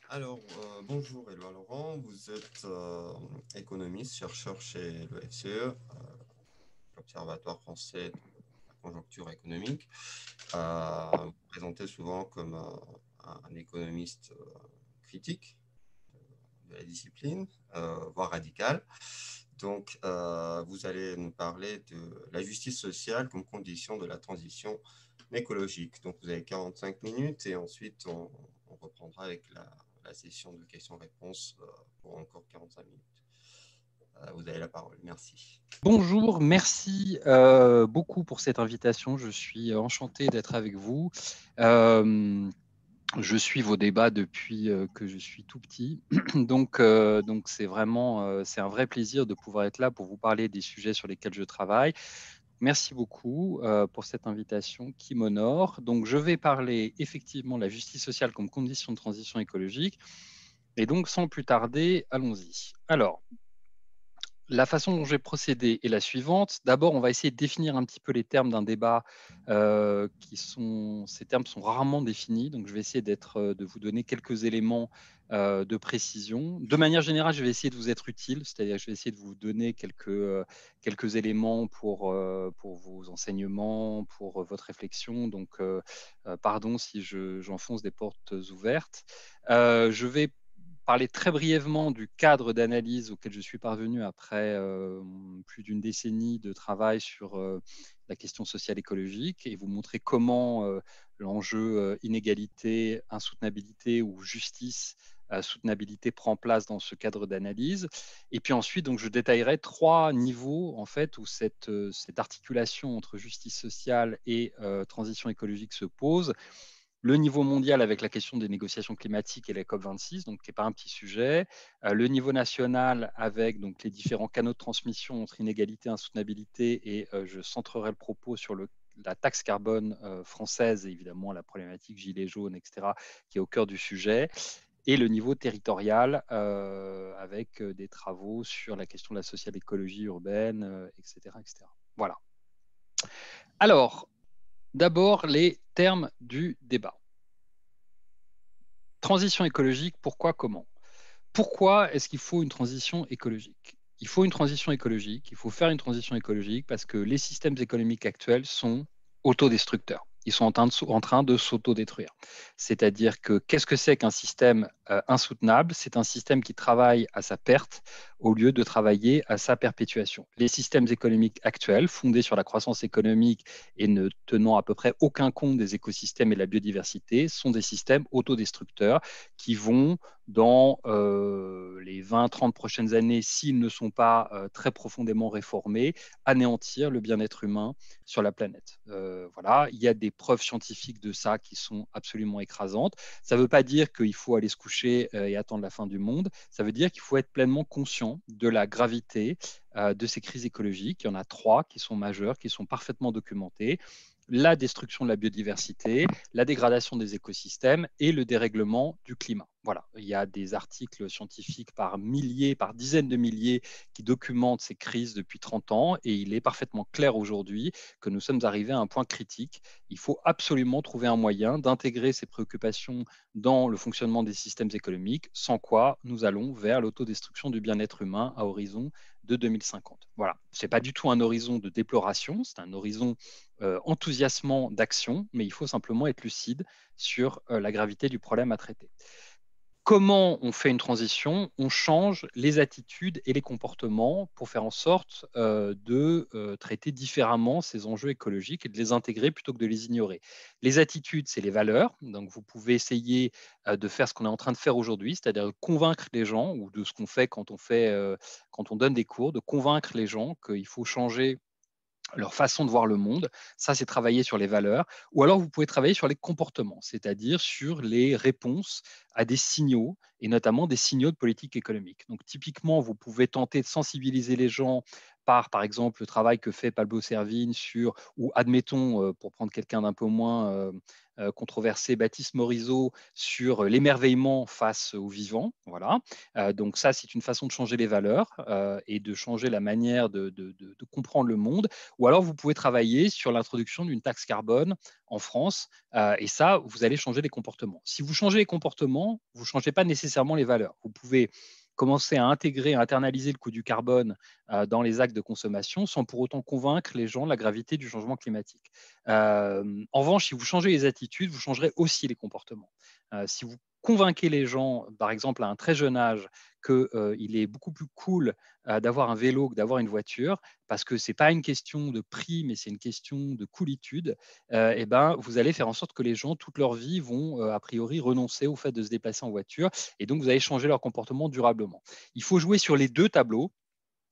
Alors, bonjour Éloi Laurent, vous êtes économiste, chercheur chez le FCE, l'Observatoire français de la conjoncture économique. Vous vous présentez souvent comme un économiste critique de la discipline, voire radical. Donc, vous allez nous parler de la justice sociale comme condition de la transition écologique. Donc, vous avez 45 minutes et ensuite, on reprendra avec la session de questions-réponses pour encore 45 minutes. Vous avez la parole. Merci. Bonjour, merci beaucoup pour cette invitation. Je suis enchanté d'être avec vous. Je suis vos débats depuis que je suis tout petit. Donc c'est vraiment c'est un vrai plaisir de pouvoir être là pour vous parler des sujets sur lesquels je travaille. Merci beaucoup pour cette invitation qui m'honore. Donc, je vais parler effectivement de la justice sociale comme condition de transition écologique. Et donc, sans plus tarder, allons-y. Alors, la façon dont je vais procéder est la suivante. D'abord, on va essayer de définir un petit peu les termes d'un débat. Ces termes sont rarement définis, donc je vais essayer de vous donner quelques éléments de précision. De manière générale, je vais essayer de vous être utile, c'est-à-dire que je vais essayer de vous donner quelques éléments pour vos enseignements, pour votre réflexion. Donc, pardon si j'enfonce des portes ouvertes. Je vais parler très brièvement du cadre d'analyse auquel je suis parvenu après plus d'une décennie de travail sur la question sociale écologique et vous montrer comment l'enjeu inégalité, insoutenabilité ou justice, soutenabilité prend place dans ce cadre d'analyse. Et puis ensuite, donc, je détaillerai trois niveaux en fait où cette articulation entre justice sociale et transition écologique se pose. Le niveau mondial avec la question des négociations climatiques et la COP26, donc qui n'est pas un petit sujet. Le niveau national avec donc, les différents canaux de transmission entre inégalité et insoutenabilité. Et je centrerai le propos sur la taxe carbone française et évidemment la problématique gilets jaunes, etc., qui est au cœur du sujet. Et le niveau territorial avec des travaux sur la question de la social écologie urbaine, etc., etc. Voilà. Alors, d'abord, les termes du débat. Transition écologique, pourquoi, comment? Pourquoi est-ce qu'il faut une transition écologique? Il faut une transition écologique, il faut faire une transition écologique parce que les systèmes économiques actuels sont autodestructeurs. Ils sont en train de s'autodétruire. C'est-à-dire que qu'est-ce que c'est qu'un système insoutenable? C'est un système qui travaille à sa perte au lieu de travailler à sa perpétuation. Les systèmes économiques actuels, fondés sur la croissance économique et ne tenant à peu près aucun compte des écosystèmes et de la biodiversité, sont des systèmes autodestructeurs qui vont dans les 20-30 prochaines années, s'ils ne sont pas très profondément réformés, anéantir le bien-être humain sur la planète. Voilà, il y a des preuves scientifiques de ça qui sont absolument écrasantes. Ça ne veut pas dire qu'il faut aller se coucher et attendre la fin du monde. Ça veut dire qu'il faut être pleinement conscient de la gravité de ces crises écologiques. Il y en a trois qui sont majeures, qui sont parfaitement documentées: la destruction de la biodiversité, la dégradation des écosystèmes et le dérèglement du climat. Voilà, il y a des articles scientifiques par milliers, par dizaines de milliers qui documentent ces crises depuis 30 ans et il est parfaitement clair aujourd'hui que nous sommes arrivés à un point critique. Il faut absolument trouver un moyen d'intégrer ces préoccupations dans le fonctionnement des systèmes économiques, sans quoi nous allons vers l'autodestruction du bien-être humain à horizon de 2050. Voilà, ce n'est pas du tout un horizon de déploration, c'est un horizon enthousiasmant d'action, mais il faut simplement être lucide sur la gravité du problème à traiter. Comment on fait une transition? On change les attitudes et les comportements pour faire en sorte de traiter différemment ces enjeux écologiques et de les intégrer plutôt que de les ignorer. Les attitudes, c'est les valeurs. Donc, vous pouvez essayer de faire ce qu'on est en train de faire aujourd'hui, c'est-à-dire convaincre les gens, ou de ce qu'on fait quand on donne des cours, de convaincre les gens qu'il faut changer leur façon de voir le monde. Ça, c'est travailler sur les valeurs. Ou alors, vous pouvez travailler sur les comportements, c'est-à-dire sur les réponses à des signaux, et notamment des signaux de politique économique. Donc, typiquement, vous pouvez tenter de sensibiliser les gens par exemple, le travail que fait Pablo Servigne ou admettons, pour prendre quelqu'un d'un peu moins controversé, Baptiste Morisot sur l'émerveillement face au vivant. Voilà. Donc ça, c'est une façon de changer les valeurs et de changer la manière de comprendre le monde. Ou alors, vous pouvez travailler sur l'introduction d'une taxe carbone en France. Et ça, vous allez changer les comportements. Si vous changez les comportements, vous ne changez pas nécessairement les valeurs. Vous pouvez commencer à intégrer, à internaliser le coût du carbone dans les actes de consommation sans pour autant convaincre les gens de la gravité du changement climatique. En revanche, si vous changez les attitudes, vous changerez aussi les comportements. Si vous convainquez les gens, par exemple à un très jeune âge, qu'il est beaucoup plus cool d'avoir un vélo que d'avoir une voiture, parce que ce n'est pas une question de prix, mais c'est une question de coolitude, et ben, vous allez faire en sorte que les gens, toute leur vie, vont a priori renoncer au fait de se déplacer en voiture, et donc vous allez changer leur comportement durablement. Il faut jouer sur les deux tableaux.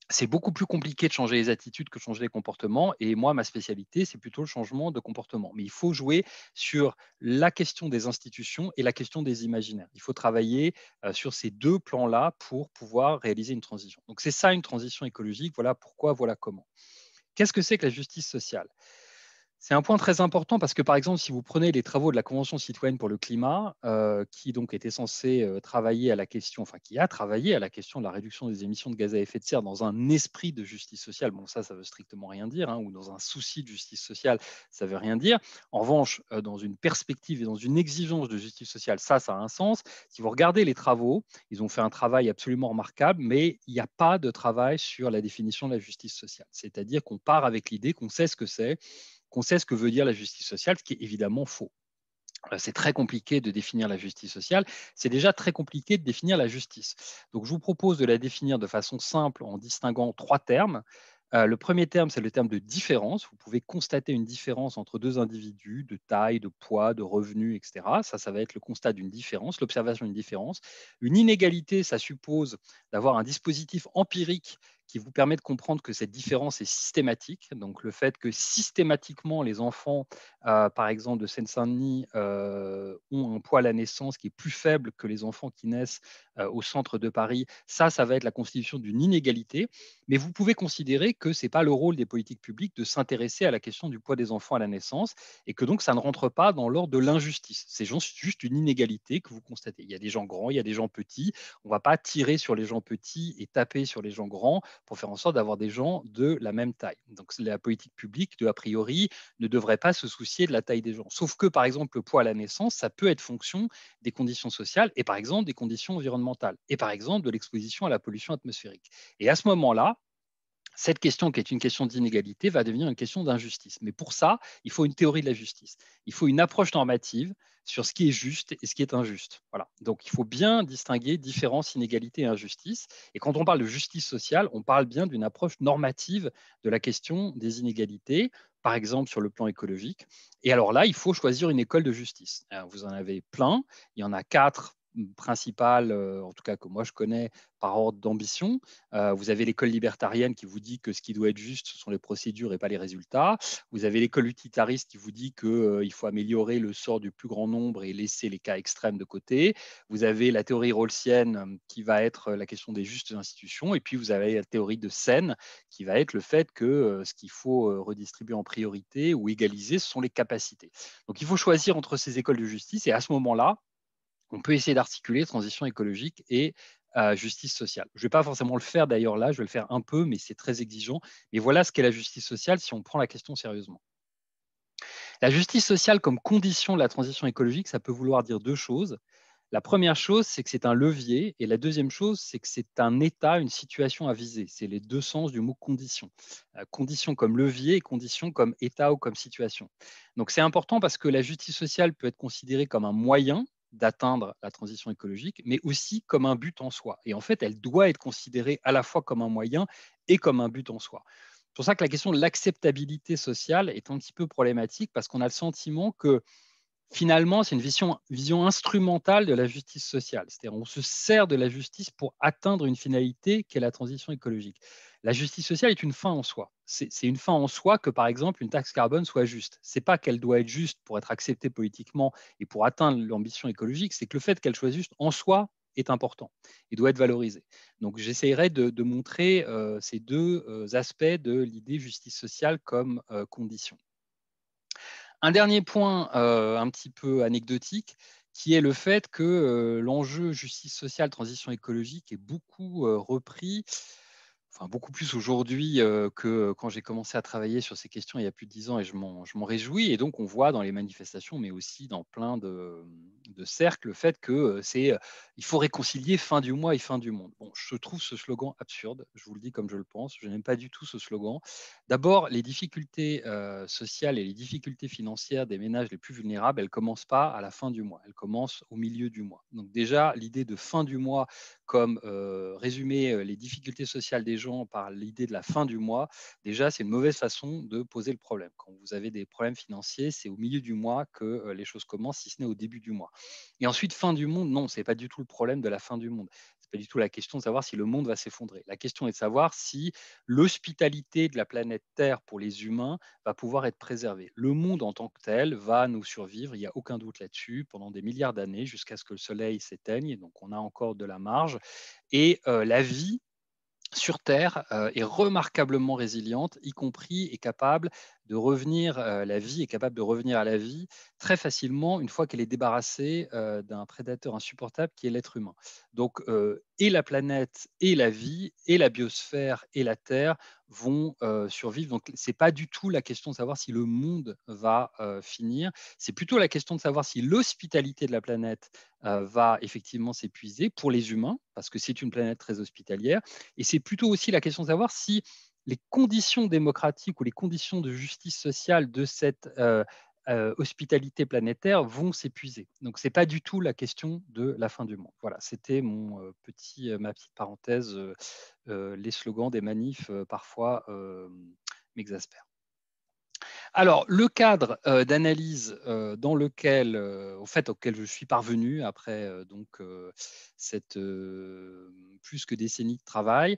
C'est beaucoup plus compliqué de changer les attitudes que de changer les comportements. Et moi, ma spécialité, c'est plutôt le changement de comportement. Mais il faut jouer sur la question des institutions et la question des imaginaires. Il faut travailler sur ces deux plans-là pour pouvoir réaliser une transition. Donc, c'est ça une transition écologique. Voilà pourquoi, voilà comment. Qu'est-ce que c'est que la justice sociale? C'est un point très important parce que, par exemple, si vous prenez les travaux de la Convention citoyenne pour le climat, qui donc était censée travailler à la question, enfin qui a travaillé à la question de la réduction des émissions de gaz à effet de serre dans un esprit de justice sociale, bon ça veut strictement rien dire, hein, ou dans un souci de justice sociale, ça veut rien dire. En revanche, dans une perspective et dans une exigence de justice sociale, ça a un sens. Si vous regardez les travaux, ils ont fait un travail absolument remarquable, mais il n'y a pas de travail sur la définition de la justice sociale. C'est-à-dire qu'on part avec l'idée qu'on sait ce que c'est, qu'on sait ce que veut dire la justice sociale, ce qui est évidemment faux. C'est très compliqué de définir la justice sociale. C'est déjà très compliqué de définir la justice. Donc, je vous propose de la définir de façon simple en distinguant trois termes. Le premier terme, c'est le terme de différence. Vous pouvez constater une différence entre deux individus de taille, de poids, de revenus, etc. Ça va être le constat d'une différence, l'observation d'une différence. Une inégalité, ça suppose d'avoir un dispositif empirique qui vous permet de comprendre que cette différence est systématique. Donc, le fait que systématiquement, les enfants, par exemple, de Seine-Saint-Denis, ont un poids à la naissance qui est plus faible que les enfants qui naissent au centre de Paris, ça va être la constitution d'une inégalité. Mais vous pouvez considérer que ce n'est pas le rôle des politiques publiques de s'intéresser à la question du poids des enfants à la naissance et que donc ça ne rentre pas dans l'ordre de l'injustice. C'est juste une inégalité que vous constatez. Il y a des gens grands, il y a des gens petits. On ne va pas tirer sur les gens petits et taper sur les gens grands pour faire en sorte d'avoir des gens de la même taille. Donc la politique publique, a priori, ne devrait pas se soucier de la taille des gens. Sauf que, par exemple, le poids à la naissance, ça peut être fonction des conditions sociales et, par exemple, des conditions environnementales et, par exemple, de l'exposition à la pollution atmosphérique. Et à ce moment-là, cette question, qui est une question d'inégalité, va devenir une question d'injustice. Mais pour ça, il faut une théorie de la justice. Il faut une approche normative sur ce qui est juste et ce qui est injuste. Voilà. Donc, il faut bien distinguer différence, inégalité et injustice. Et quand on parle de justice sociale, on parle bien d'une approche normative de la question des inégalités, par exemple sur le plan écologique. Et alors là, il faut choisir une école de justice. Alors, vous en avez plein. Il y en a quatre principales, en tout cas que moi je connais par ordre d'ambition. Vous avez l'école libertarienne qui vous dit que ce qui doit être juste, ce sont les procédures et pas les résultats. Vous avez l'école utilitariste qui vous dit qu'il faut améliorer le sort du plus grand nombre et laisser les cas extrêmes de côté. Vous avez la théorie rawlsienne qui va être la question des justes institutions. Et puis vous avez la théorie de Sen qui va être le fait que ce qu'il faut redistribuer en priorité ou égaliser, ce sont les capacités. Donc il faut choisir entre ces écoles de justice et à ce moment-là, on peut essayer d'articuler transition écologique et justice sociale. Je ne vais pas forcément le faire d'ailleurs là, je vais le faire un peu, mais c'est très exigeant. Mais voilà ce qu'est la justice sociale si on prend la question sérieusement. La justice sociale comme condition de la transition écologique, ça peut vouloir dire deux choses. La première chose, c'est que c'est un levier, et la deuxième chose, c'est que c'est un état, une situation à viser. C'est les deux sens du mot condition. Condition comme levier et condition comme état ou comme situation. Donc c'est important parce que la justice sociale peut être considérée comme un moyen d'atteindre la transition écologique, mais aussi comme un but en soi. Et en fait, elle doit être considérée à la fois comme un moyen et comme un but en soi. C'est pour ça que la question de l'acceptabilité sociale est un petit peu problématique parce qu'on a le sentiment que finalement, c'est une vision instrumentale de la justice sociale. C'est-à-dire on se sert de la justice pour atteindre une finalité qui est la transition écologique. La justice sociale est une fin en soi. C'est une fin en soi que, par exemple, une taxe carbone soit juste. Ce n'est pas qu'elle doit être juste pour être acceptée politiquement et pour atteindre l'ambition écologique, c'est que le fait qu'elle soit juste en soi, est important et doit être valorisé. Donc, j'essaierai de montrer ces deux aspects de l'idée justice sociale comme condition. Un dernier point un petit peu anecdotique, qui est le fait que l'enjeu justice sociale, transition écologique est beaucoup repris, enfin beaucoup plus aujourd'hui que quand j'ai commencé à travailler sur ces questions il y a plus de 10 ans, et je m'en réjouis. Et donc, on voit dans les manifestations, mais aussi dans plein de cercles, le fait que il faut réconcilier fin du mois et fin du monde. Bon, je trouve ce slogan absurde, je vous le dis comme je le pense, je n'aime pas du tout ce slogan. D'abord, les difficultés sociales et les difficultés financières des ménages les plus vulnérables, elles ne commencent pas à la fin du mois, elles commencent au milieu du mois. Donc déjà, l'idée de fin du mois comme résumer les difficultés sociales des gens par l'idée de la fin du mois, déjà, c'est une mauvaise façon de poser le problème. Quand vous avez des problèmes financiers, c'est au milieu du mois que les choses commencent, si ce n'est au début du mois. Et ensuite, fin du monde, non, ce n'est pas du tout le problème de la fin du monde. Ce n'est pas du tout la question de savoir si le monde va s'effondrer. La question est de savoir si l'hospitalité de la planète Terre pour les humains va pouvoir être préservée. Le monde en tant que tel va nous survivre, il n'y a aucun doute là-dessus, pendant des milliards d'années, jusqu'à ce que le Soleil s'éteigne. Donc, on a encore de la marge. Et la vie sur Terre est remarquablement résiliente, y compris est capable de revenir, la vie est capable de revenir à la vie très facilement une fois qu'elle est débarrassée d'un prédateur insupportable qui est l'être humain. Donc, et la planète, et la vie, et la biosphère, et la Terre vont survivre. Donc, ce n'est pas du tout la question de savoir si le monde va finir, c'est plutôt la question de savoir si l'hospitalité de la planète va effectivement s'épuiser pour les humains, parce que c'est une planète très hospitalière, et c'est plutôt aussi la question de savoir si les conditions démocratiques ou les conditions de justice sociale de cette hospitalité planétaire vont s'épuiser. Donc, ce n'est pas du tout la question de la fin du monde. Voilà, c'était ma petite parenthèse. Les slogans des manifs, parfois, m'exaspèrent. Alors, le cadre d'analyse dans lequel, auquel je suis parvenu après cette plus que décennie de travail,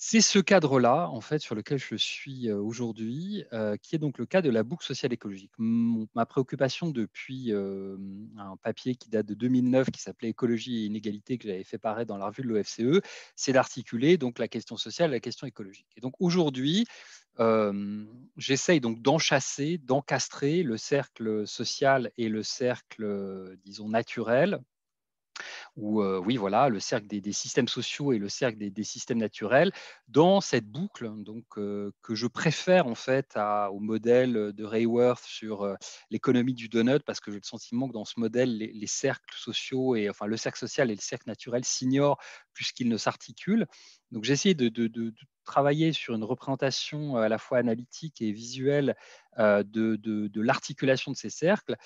c'est ce cadre-là, en fait, sur lequel je suis aujourd'hui, qui est donc le cas de la boucle sociale écologique. Ma préoccupation depuis un papier qui date de 2009, qui s'appelait Écologie et inégalité, que j'avais fait paraître dans la revue de l'OFCE, c'est d'articuler donc la question sociale et la question écologique. Et donc aujourd'hui, j'essaye donc d'enchasser, d'encastrer le cercle social et le cercle, disons, naturel, ou oui, voilà, le cercle des systèmes sociaux et le cercle des systèmes naturels dans cette boucle, donc que je préfère en fait au modèle de Rayworth sur l'économie du donut, parce que j'ai le sentiment que dans ce modèle, les cercles sociaux et enfin le cercle social et le cercle naturel s'ignorent puisqu'ils ne s'articulent. Donc j'ai essayé de travailler sur une représentation à la fois analytique et visuelle de l'articulation de ces cercles.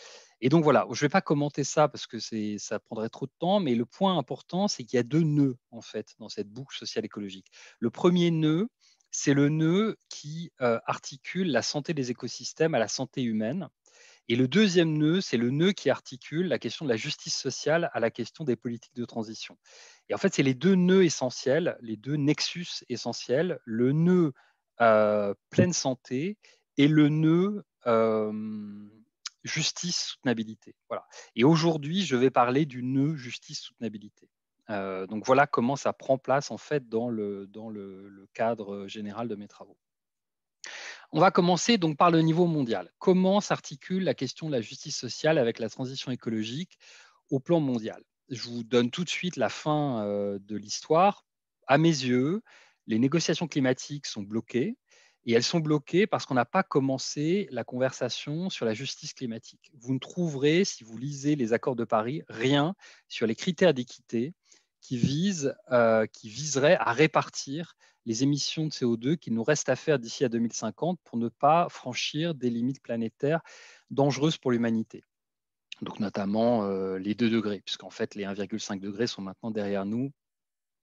Et donc voilà, je ne vais pas commenter ça parce que ça prendrait trop de temps, mais le point important, c'est qu'il y a deux nœuds en fait dans cette boucle sociale écologique. Le premier nœud, c'est le nœud qui articule la santé des écosystèmes à la santé humaine. Et le deuxième nœud, c'est le nœud qui articule la question de la justice sociale à la question des politiques de transition. Et en fait, c'est les deux nœuds essentiels, les deux nexus essentiels, le nœud pleine santé et le nœud justice soutenabilité. Voilà. Et aujourd'hui, je vais parler du nœud justice soutenabilité. Donc voilà comment ça prend place en fait dans le cadre général de mes travaux. On va commencer donc par le niveau mondial. Comment s'articule la question de la justice sociale avec la transition écologique au plan mondial? Je vous donne tout de suite la fin de l'histoire. À mes yeux, les négociations climatiques sont bloquées, et elles sont bloquées parce qu'on n'a pas commencé la conversation sur la justice climatique. Vous ne trouverez, si vous lisez les accords de Paris, rien sur les critères d'équité qui viseraient à répartir les émissions de CO2 qu'il nous reste à faire d'ici à 2050 pour ne pas franchir des limites planétaires dangereuses pour l'humanité. Donc notamment les 2 degrés, puisqu'en fait les 1,5 degrés sont maintenant derrière nous.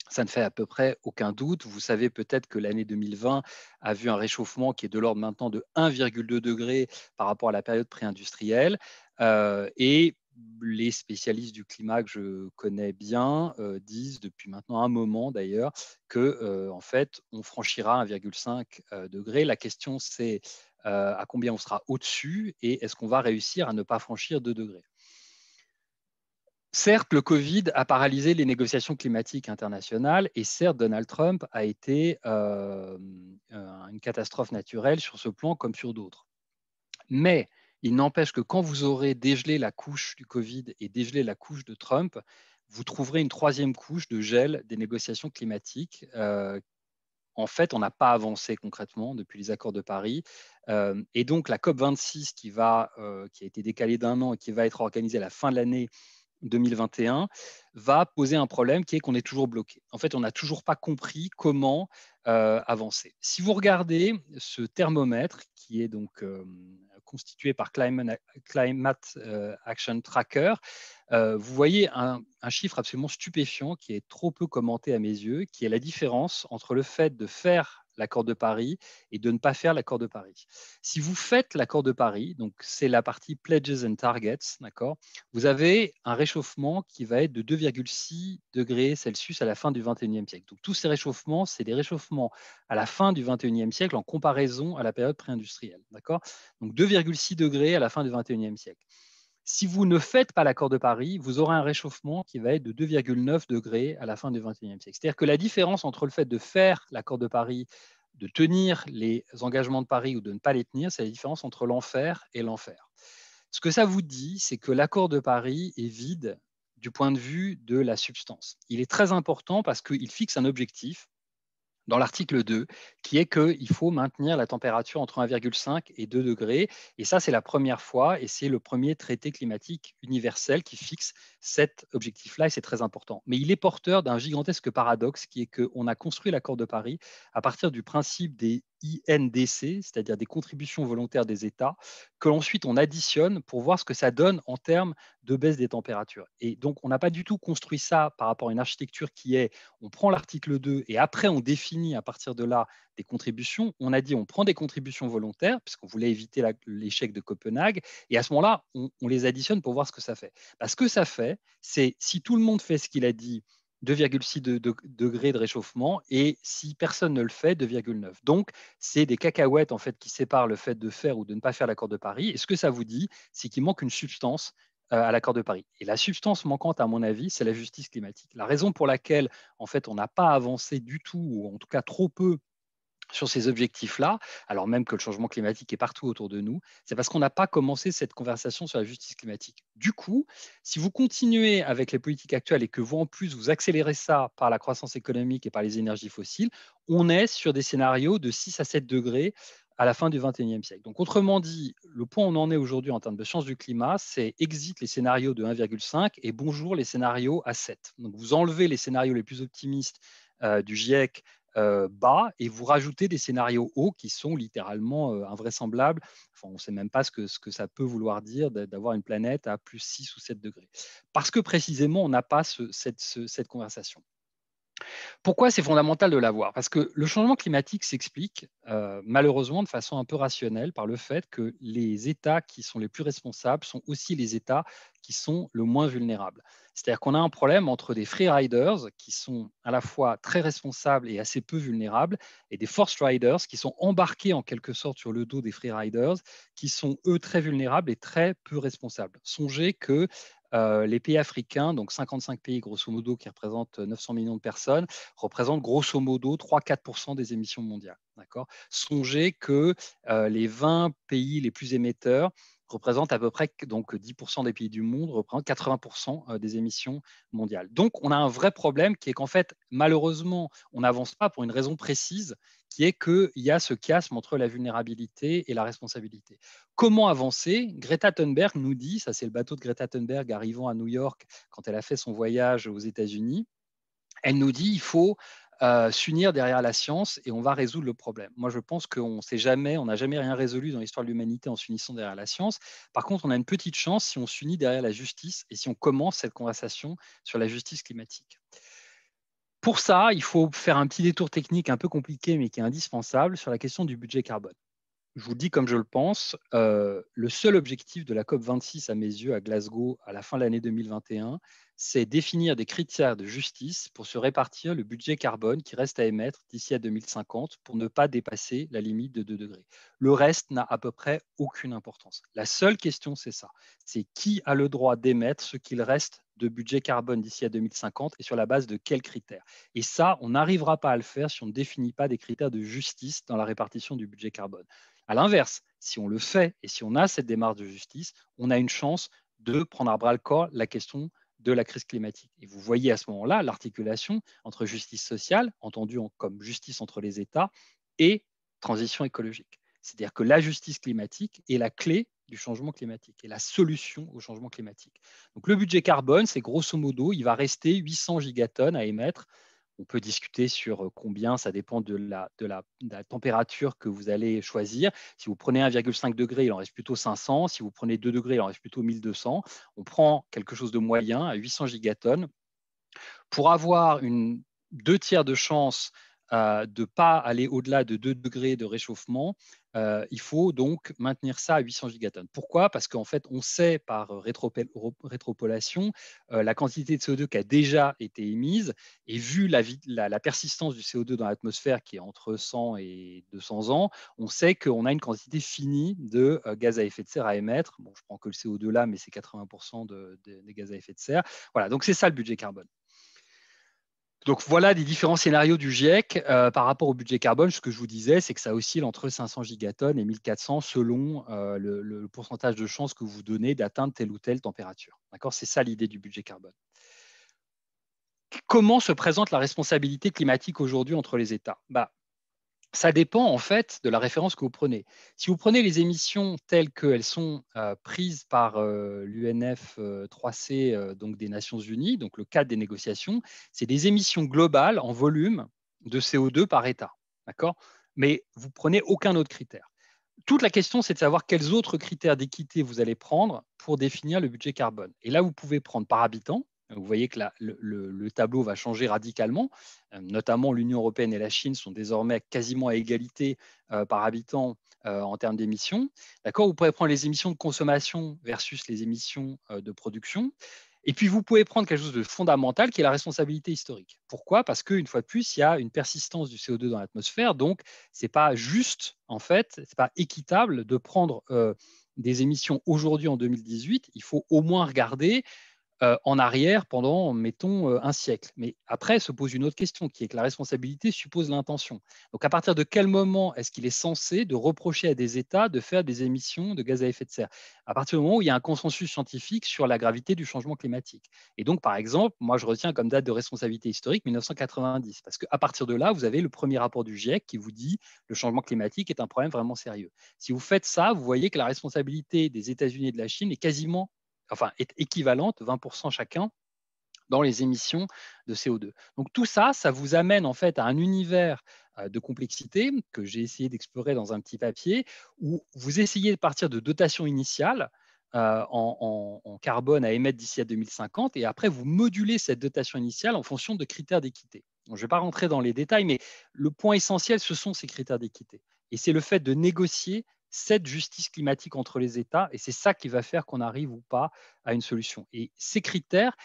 Ça ne fait à peu près aucun doute. Vous savez peut-être que l'année 2020 a vu un réchauffement qui est de l'ordre maintenant de 1,2 degré par rapport à la période pré-industrielle. Et les spécialistes du climat que je connais bien disent depuis maintenant un moment d'ailleurs que en fait on franchira 1,5 degré. La question c'est à combien on sera au-dessus et est-ce qu'on va réussir à ne pas franchir 2 degrés. Certes, le Covid a paralysé les négociations climatiques internationales et certes, Donald Trump a été une catastrophe naturelle sur ce plan comme sur d'autres. Mais il n'empêche que quand vous aurez dégelé la couche du Covid et dégelé la couche de Trump, vous trouverez une troisième couche de gel des négociations climatiques. En fait, on n'a pas avancé concrètement depuis les accords de Paris. Et donc, la COP26 qui a été décalée d'un an et qui va être organisée à la fin de l'année 2021 va poser un problème qui est qu'on est toujours bloqué. En fait, on n'a toujours pas compris comment avancer. Si vous regardez ce thermomètre qui est donc constitué par Climate Action Tracker, vous voyez un chiffre absolument stupéfiant qui est trop peu commenté à mes yeux, qui est la différence entre le fait de faire l'accord de Paris et de ne pas faire l'accord de Paris. Si vous faites l'accord de Paris, donc c'est la partie Pledges and Targets, d'accord, vous avez un réchauffement qui va être de 2,6 degrés Celsius à la fin du 21e siècle. Donc tous ces réchauffements, c'est des réchauffements à la fin du 21e siècle en comparaison à la période pré-industrielle. D'accord. Donc 2,6 degrés à la fin du 21e siècle. Si vous ne faites pas l'accord de Paris, vous aurez un réchauffement qui va être de 2,9 degrés à la fin du 21e siècle. C'est-à-dire que la différence entre le fait de faire l'accord de Paris, de tenir les engagements de Paris ou de ne pas les tenir, c'est la différence entre l'enfer et l'enfer. Ce que ça vous dit, c'est que l'accord de Paris est vide du point de vue de la substance. Il est très important parce qu'il fixe un objectif dans l'article 2, qui est qu'il faut maintenir la température entre 1,5 et 2 degrés. Et ça, c'est la première fois, et c'est le premier traité climatique universel qui fixe cet objectif-là, et c'est très important. Mais il est porteur d'un gigantesque paradoxe, qui est qu'on a construit l'accord de Paris à partir du principe des INDC, c'est-à-dire des contributions volontaires des États, que ensuite on additionne pour voir ce que ça donne en termes de baisse des températures. Et donc, on n'a pas du tout construit ça par rapport à une architecture qui est on prend l'article 2 et après on définit à partir de là des contributions. On a dit on prend des contributions volontaires puisqu'on voulait éviter l'échec de Copenhague et à ce moment-là, on les additionne pour voir ce que ça fait. Ce que ça fait, c'est si tout le monde fait ce qu'il a dit, 2,6 degrés de réchauffement et si personne ne le fait, 2,9. Donc, c'est des cacahuètes en fait qui séparent le fait de faire ou de ne pas faire l'accord de Paris. Et ce que ça vous dit, c'est qu'il manque une substance à l'accord de Paris. Et la substance manquante, à mon avis, c'est la justice climatique. La raison pour laquelle, en fait, on n'a pas avancé du tout, ou en tout cas trop peu, sur ces objectifs-là, alors même que le changement climatique est partout autour de nous, c'est parce qu'on n'a pas commencé cette conversation sur la justice climatique. Du coup, si vous continuez avec les politiques actuelles et que vous, en plus, vous accélérez ça par la croissance économique et par les énergies fossiles, on est sur des scénarios de 6 à 7 degrés à la fin du 21e siècle. Donc, autrement dit, le point où on en est aujourd'hui en termes de sciences du climat, c'est exit les scénarios de 1,5 et bonjour les scénarios à 7. Donc, vous enlevez les scénarios les plus optimistes du GIEC bas et vous rajoutez des scénarios hauts qui sont littéralement invraisemblables. Enfin, on ne sait même pas ce que ça peut vouloir dire d'avoir une planète à plus 6 ou 7 degrés. Parce que précisément, on n'a pas cette conversation. Pourquoi c'est fondamental de l'avoir? Parce que le changement climatique s'explique malheureusement de façon un peu rationnelle par le fait que les États qui sont les plus responsables sont aussi les États qui sont le moins vulnérables. C'est-à-dire qu'on a un problème entre des free riders qui sont à la fois très responsables et assez peu vulnérables et des forced riders qui sont embarqués en quelque sorte sur le dos des free riders qui sont eux très vulnérables et très peu responsables. Songez que les pays africains, donc 55 pays grosso modo qui représentent 900 millions de personnes, représentent grosso modo 3-4% des émissions mondiales. Songez que les 20 pays les plus émetteurs représentent à peu près donc 10% des pays du monde, représentent 80% des émissions mondiales. Donc on a un vrai problème qui est qu'en fait, malheureusement, on n'avance pas pour une raison précise, qui est qu'il y a ce chiasme entre la vulnérabilité et la responsabilité. Comment avancer? Greta Thunberg nous dit, ça c'est le bateau de Greta Thunberg arrivant à New York quand elle a fait son voyage aux États-Unis, elle nous dit il faut s'unir derrière la science et on va résoudre le problème. Moi, je pense qu'on sait jamais, on n'a jamais rien résolu dans l'histoire de l'humanité en s'unissant derrière la science. Par contre, on a une petite chance si on s'unit derrière la justice et si on commence cette conversation sur la justice climatique. Pour ça, il faut faire un petit détour technique un peu compliqué, mais qui est indispensable sur la question du budget carbone. Je vous le dis comme je le pense, le seul objectif de la COP26 à mes yeux à Glasgow à la fin de l'année 2021, c'est définir des critères de justice pour se répartir le budget carbone qui reste à émettre d'ici à 2050 pour ne pas dépasser la limite de 2 degrés. Le reste n'a à peu près aucune importance. La seule question, c'est ça. C'est qui a le droit d'émettre ce qu'il reste de budget carbone d'ici à 2050 et sur la base de quels critères. Et ça, on n'arrivera pas à le faire si on ne définit pas des critères de justice dans la répartition du budget carbone. À l'inverse, si on le fait et si on a cette démarche de justice, on a une chance de prendre à bras le corps la question de la crise climatique. Et vous voyez à ce moment-là l'articulation entre justice sociale, entendue comme justice entre les États, et transition écologique. C'est-à-dire que la justice climatique est la clé du changement climatique et la solution au changement climatique. Donc le budget carbone, c'est grosso modo, il va rester 800 gigatonnes à émettre. On peut discuter sur combien, ça dépend de la température que vous allez choisir. Si vous prenez 1,5 degré, il en reste plutôt 500. Si vous prenez 2 degrés, il en reste plutôt 1200. On prend quelque chose de moyen à 800 gigatonnes. Pour avoir une 2 tiers de chance de ne pas aller au-delà de 2 degrés de réchauffement, il faut donc maintenir ça à 800 gigatonnes. Pourquoi? Parce qu'en fait, on sait par rétropolation la quantité de CO2 qui a déjà été émise, et vu la persistance du CO2 dans l'atmosphère qui est entre 100 et 200 ans, on sait qu'on a une quantité finie de gaz à effet de serre à émettre. Bon, je prends que le CO2 là, mais c'est 80% des gaz à effet de serre. Voilà, donc c'est ça le budget carbone. Donc voilà des différents scénarios du GIEC par rapport au budget carbone. Ce que je vous disais, c'est que ça oscille entre 500 gigatonnes et 1400 selon le pourcentage de chance que vous donnez d'atteindre telle ou telle température. D'accord? C'est ça l'idée du budget carbone. Comment se présente la responsabilité climatique aujourd'hui entre les États? Ça dépend en fait de la référence que vous prenez. Si vous prenez les émissions telles qu'elles sont prises par l'UNF 3C, donc des Nations Unies, donc le cadre des négociations, c'est des émissions globales en volume de CO2 par État. D'accord? Mais vous prenez aucun autre critère. Toute la question, c'est de savoir quels autres critères d'équité vous allez prendre pour définir le budget carbone. Et là, vous pouvez prendre par habitant. Vous voyez que le tableau va changer radicalement. Notamment, l'Union européenne et la Chine sont désormais quasiment à égalité par habitant en termes d'émissions. D'accord? Vous pouvez prendre les émissions de consommation versus les émissions de production. Et puis, vous pouvez prendre quelque chose de fondamental qui est la responsabilité historique. Pourquoi? Parce qu'une fois de plus, il y a une persistance du CO2 dans l'atmosphère. Donc, ce n'est pas juste, en fait, ce n'est pas équitable de prendre des émissions aujourd'hui en 2018. Il faut au moins regarder en arrière pendant, mettons, un siècle. Mais après, se pose une autre question, qui est que la responsabilité suppose l'intention. Donc, à partir de quel moment est-ce qu'il est censé de reprocher à des États de faire des émissions de gaz à effet de serre? À partir du moment où il y a un consensus scientifique sur la gravité du changement climatique. Et donc, par exemple, moi, je retiens comme date de responsabilité historique 1990, parce qu'à partir de là, vous avez le premier rapport du GIEC qui vous dit le changement climatique est un problème vraiment sérieux. Si vous faites ça, vous voyez que la responsabilité des États-Unis et de la Chine est équivalente, 20% chacun, dans les émissions de CO2. Donc tout ça, ça vous amène en fait à un univers de complexité que j'ai essayé d'explorer dans un petit papier, où vous essayez de partir de dotations initiales en carbone à émettre d'ici à 2050, et après vous modulez cette dotation initiale en fonction de critères d'équité. Je ne vais pas rentrer dans les détails, mais le point essentiel, ce sont ces critères d'équité. Et c'est le fait de négocier cette justice climatique entre les États, et c'est ça qui va faire qu'on arrive ou pas à une solution. Et ces critères,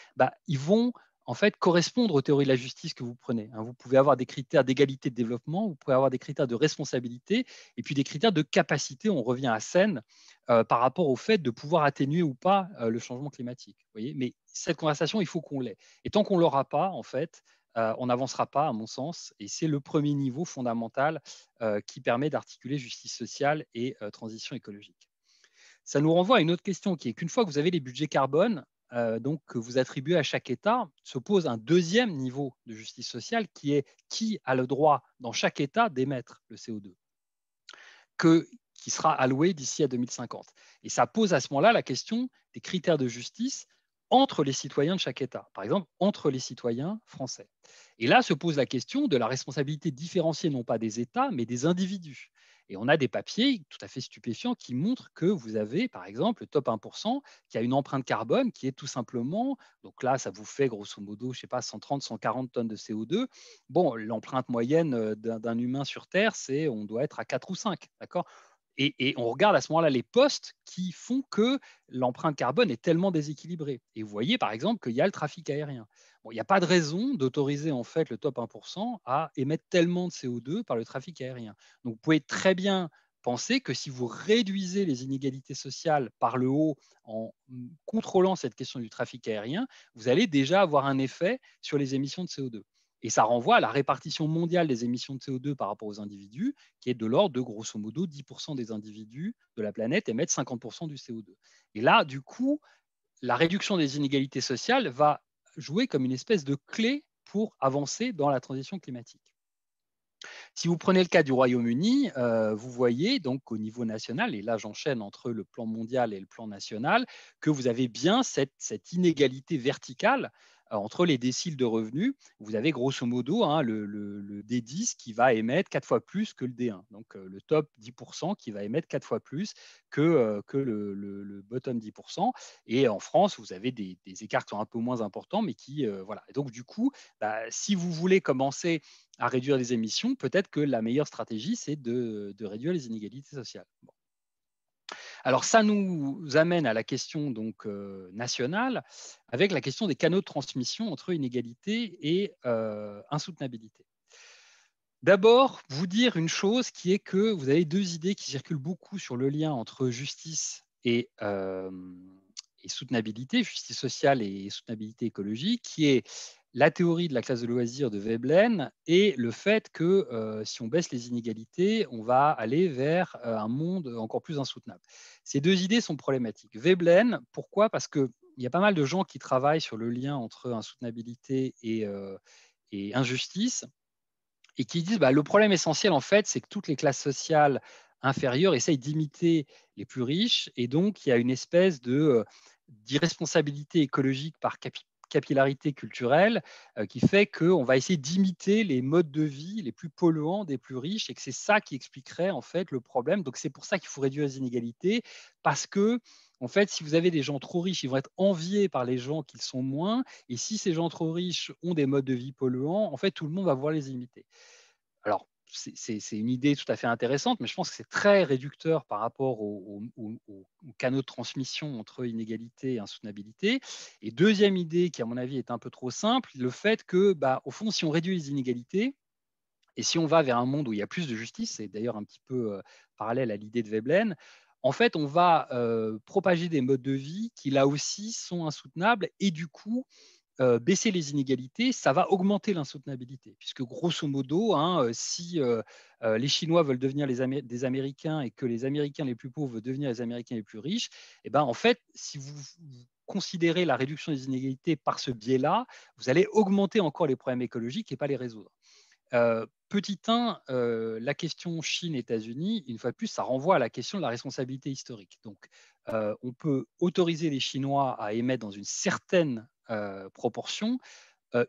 ils vont en fait correspondre aux théories de la justice que vous prenez. Vous pouvez avoir des critères d'égalité de développement, vous pouvez avoir des critères de responsabilité, et puis des critères de capacité. On revient à Seine par rapport au fait de pouvoir atténuer ou pas le changement climatique. Vous voyez, mais cette conversation, il faut qu'on l'ait. Et tant qu'on ne l'aura pas, en fait, on n'avancera pas, à mon sens. Et c'est le premier niveau fondamental qui permet d'articuler justice sociale et transition écologique. Ça nous renvoie à une autre question qui est qu'une fois que vous avez les budgets carbone, donc que vous attribuez à chaque État, se pose un deuxième niveau de justice sociale qui est qui a le droit dans chaque État d'émettre le CO2 qui sera alloué d'ici à 2050. Et ça pose à ce moment-là la question des critères de justice entre les citoyens de chaque État, par exemple entre les citoyens français. Et là se pose la question de la responsabilité différenciée non pas des États, mais des individus. Et on a des papiers tout à fait stupéfiants qui montrent que vous avez, par exemple, le top 1% qui a une empreinte carbone qui est tout simplement, donc là, ça vous fait grosso modo, je ne sais pas, 130, 140 tonnes de CO2. Bon, l'empreinte moyenne d'un humain sur Terre, on doit être à 4 ou 5, d'accord? Et on regarde à ce moment-là les postes qui font que l'empreinte carbone est tellement déséquilibrée. Et vous voyez par exemple qu'il y a le trafic aérien. Bon, il n'y a pas de raison d'autoriser en fait le top 1% à émettre tellement de CO2 par le trafic aérien. Donc vous pouvez très bien penser que si vous réduisez les inégalités sociales par le haut en contrôlant cette question du trafic aérien, vous allez déjà avoir un effet sur les émissions de CO2. Et ça renvoie à la répartition mondiale des émissions de CO2 par rapport aux individus, qui est de l'ordre de grosso modo 10% des individus de la planète émettent 50% du CO2. Et là, du coup, la réduction des inégalités sociales va jouer comme une espèce de clé pour avancer dans la transition climatique. Si vous prenez le cas du Royaume-Uni, vous voyez donc au niveau national, et là j'enchaîne entre le plan mondial et le plan national, que vous avez bien cette inégalité verticale entre les déciles de revenus. Vous avez grosso modo le D10 qui va émettre 4 fois plus que le D1. Donc le top 10% qui va émettre 4 fois plus que le bottom 10%. Et en France, vous avez des écarts qui sont un peu moins importants, mais qui, voilà. Et donc du coup, si vous voulez commencer à réduire les émissions, peut-être que la meilleure stratégie, c'est de réduire les inégalités sociales. Bon. Alors ça nous amène à la question donc, nationale, avec la question des canaux de transmission entre inégalité et insoutenabilité. D'abord, vous dire une chose qui est que vous avez deux idées qui circulent beaucoup sur le lien entre justice et soutenabilité, justice sociale et soutenabilité écologique, qui est la théorie de la classe de loisirs de Veblen et le fait que si on baisse les inégalités, on va aller vers un monde encore plus insoutenable. Ces deux idées sont problématiques. Veblen, pourquoi? Parce qu'il y a pas mal de gens qui travaillent sur le lien entre insoutenabilité et injustice et qui disent le problème essentiel, en fait, c'est que toutes les classes sociales inférieures essayent d'imiter les plus riches et donc il y a une espèce d'irresponsabilité écologique par capillarité culturelle qui fait qu'on va essayer d'imiter les modes de vie les plus polluants des plus riches et que c'est ça qui expliquerait en fait le problème. Donc c'est pour ça qu'il faut réduire les inégalités parce que en fait, si vous avez des gens trop riches, ils vont être enviés par les gens qui le sont moins. Et si ces gens trop riches ont des modes de vie polluants, en fait, tout le monde va vouloir les imiter. Alors, c'est une idée tout à fait intéressante, mais je pense que c'est très réducteur par rapport aux canaux de transmission entre inégalité et insoutenabilité. Et deuxième idée qui, à mon avis, est un peu trop simple, le fait que, au fond, si on réduit les inégalités, et si on va vers un monde où il y a plus de justice, c'est d'ailleurs un petit peu parallèle à l'idée de Veblen, en fait, on va propager des modes de vie qui, là aussi, sont insoutenables et du coup, baisser les inégalités, ça va augmenter l'insoutenabilité. Puisque grosso modo, si les Chinois veulent devenir des Américains et que les Américains les plus pauvres veulent devenir les Américains les plus riches, en fait, si vous considérez la réduction des inégalités par ce biais-là, vous allez augmenter encore les problèmes écologiques et pas les résoudre. Petit 1, la question Chine-États-Unis, une fois de plus, ça renvoie à la question de la responsabilité historique. Donc, on peut autoriser les Chinois à émettre dans une certaine proportion,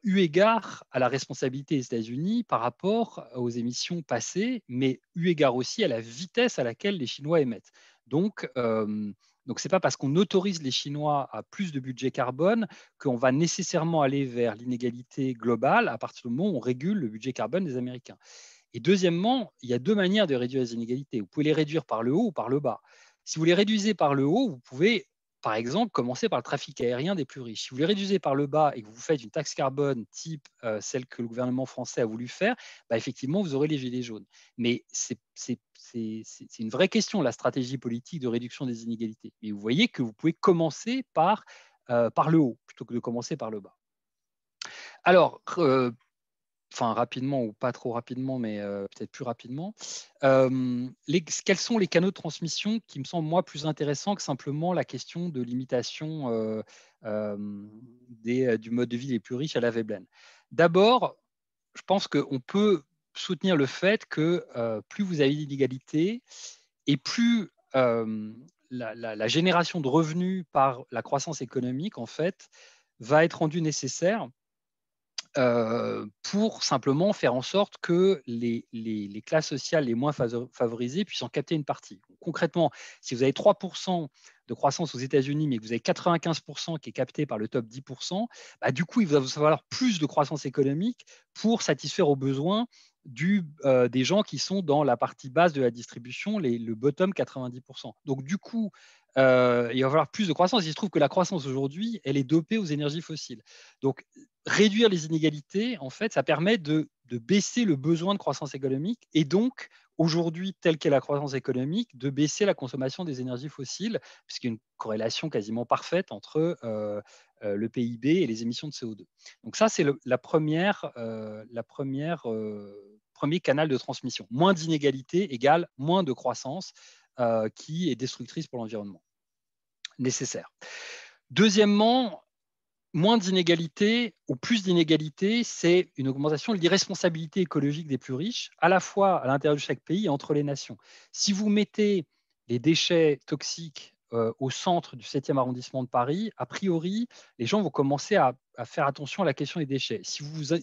eu égard à la responsabilité des États-Unis par rapport aux émissions passées, mais eu égard aussi à la vitesse à laquelle les Chinois émettent. Donc, ce n'est pas parce qu'on autorise les Chinois à plus de budget carbone qu'on va nécessairement aller vers l'inégalité globale à partir du moment où on régule le budget carbone des Américains. Et deuxièmement, il y a deux manières de réduire les inégalités. Vous pouvez les réduire par le haut ou par le bas. Si vous les réduisez par le haut, vous pouvez, par exemple, commencer par le trafic aérien des plus riches. Si vous les réduisez par le bas et que vous faites une taxe carbone type celle que le gouvernement français a voulu faire, effectivement, vous aurez les gilets jaunes. Mais c'est une vraie question, la stratégie politique de réduction des inégalités. Et vous voyez que vous pouvez commencer par le haut plutôt que de commencer par le bas. Alors, rapidement ou pas trop rapidement, mais peut-être plus rapidement. Quels sont les canaux de transmission qui me semblent, moi, plus intéressants que simplement la question de l'imitation du mode de vie les plus riches à la Veblen? D'abord, je pense qu'on peut soutenir le fait que plus vous avez d'inégalités et plus la génération de revenus par la croissance économique, en fait, va être rendue nécessaire pour simplement faire en sorte que les classes sociales les moins favorisées puissent en capter une partie. Concrètement, si vous avez 3% de croissance aux États-Unis, mais que vous avez 95% qui est capté par le top 10%, du coup, il va vous falloir plus de croissance économique pour satisfaire aux besoins des gens qui sont dans la partie basse de la distribution, le bottom 90%. Donc, du coup, il va y avoir plus de croissance. Il se trouve que la croissance aujourd'hui, elle est dopée aux énergies fossiles. Donc, réduire les inégalités, en fait, ça permet baisser le besoin de croissance économique et donc, aujourd'hui, telle qu'est la croissance économique, de baisser la consommation des énergies fossiles, puisqu'il y a une corrélation quasiment parfaite entre le PIB et les émissions de CO2. Donc ça, c'est premier canal de transmission. Moins d'inégalités égale moins de croissance qui est destructrice pour l'environnement. Nécessaire. Deuxièmement, moins d'inégalités ou plus d'inégalités, c'est une augmentation de l'irresponsabilité écologique des plus riches, à la fois à l'intérieur de chaque pays et entre les nations. Si vous mettez les déchets toxiques au centre du 7e arrondissement de Paris, a priori, les gens vont commencer à faire attention à la question des déchets. Si vous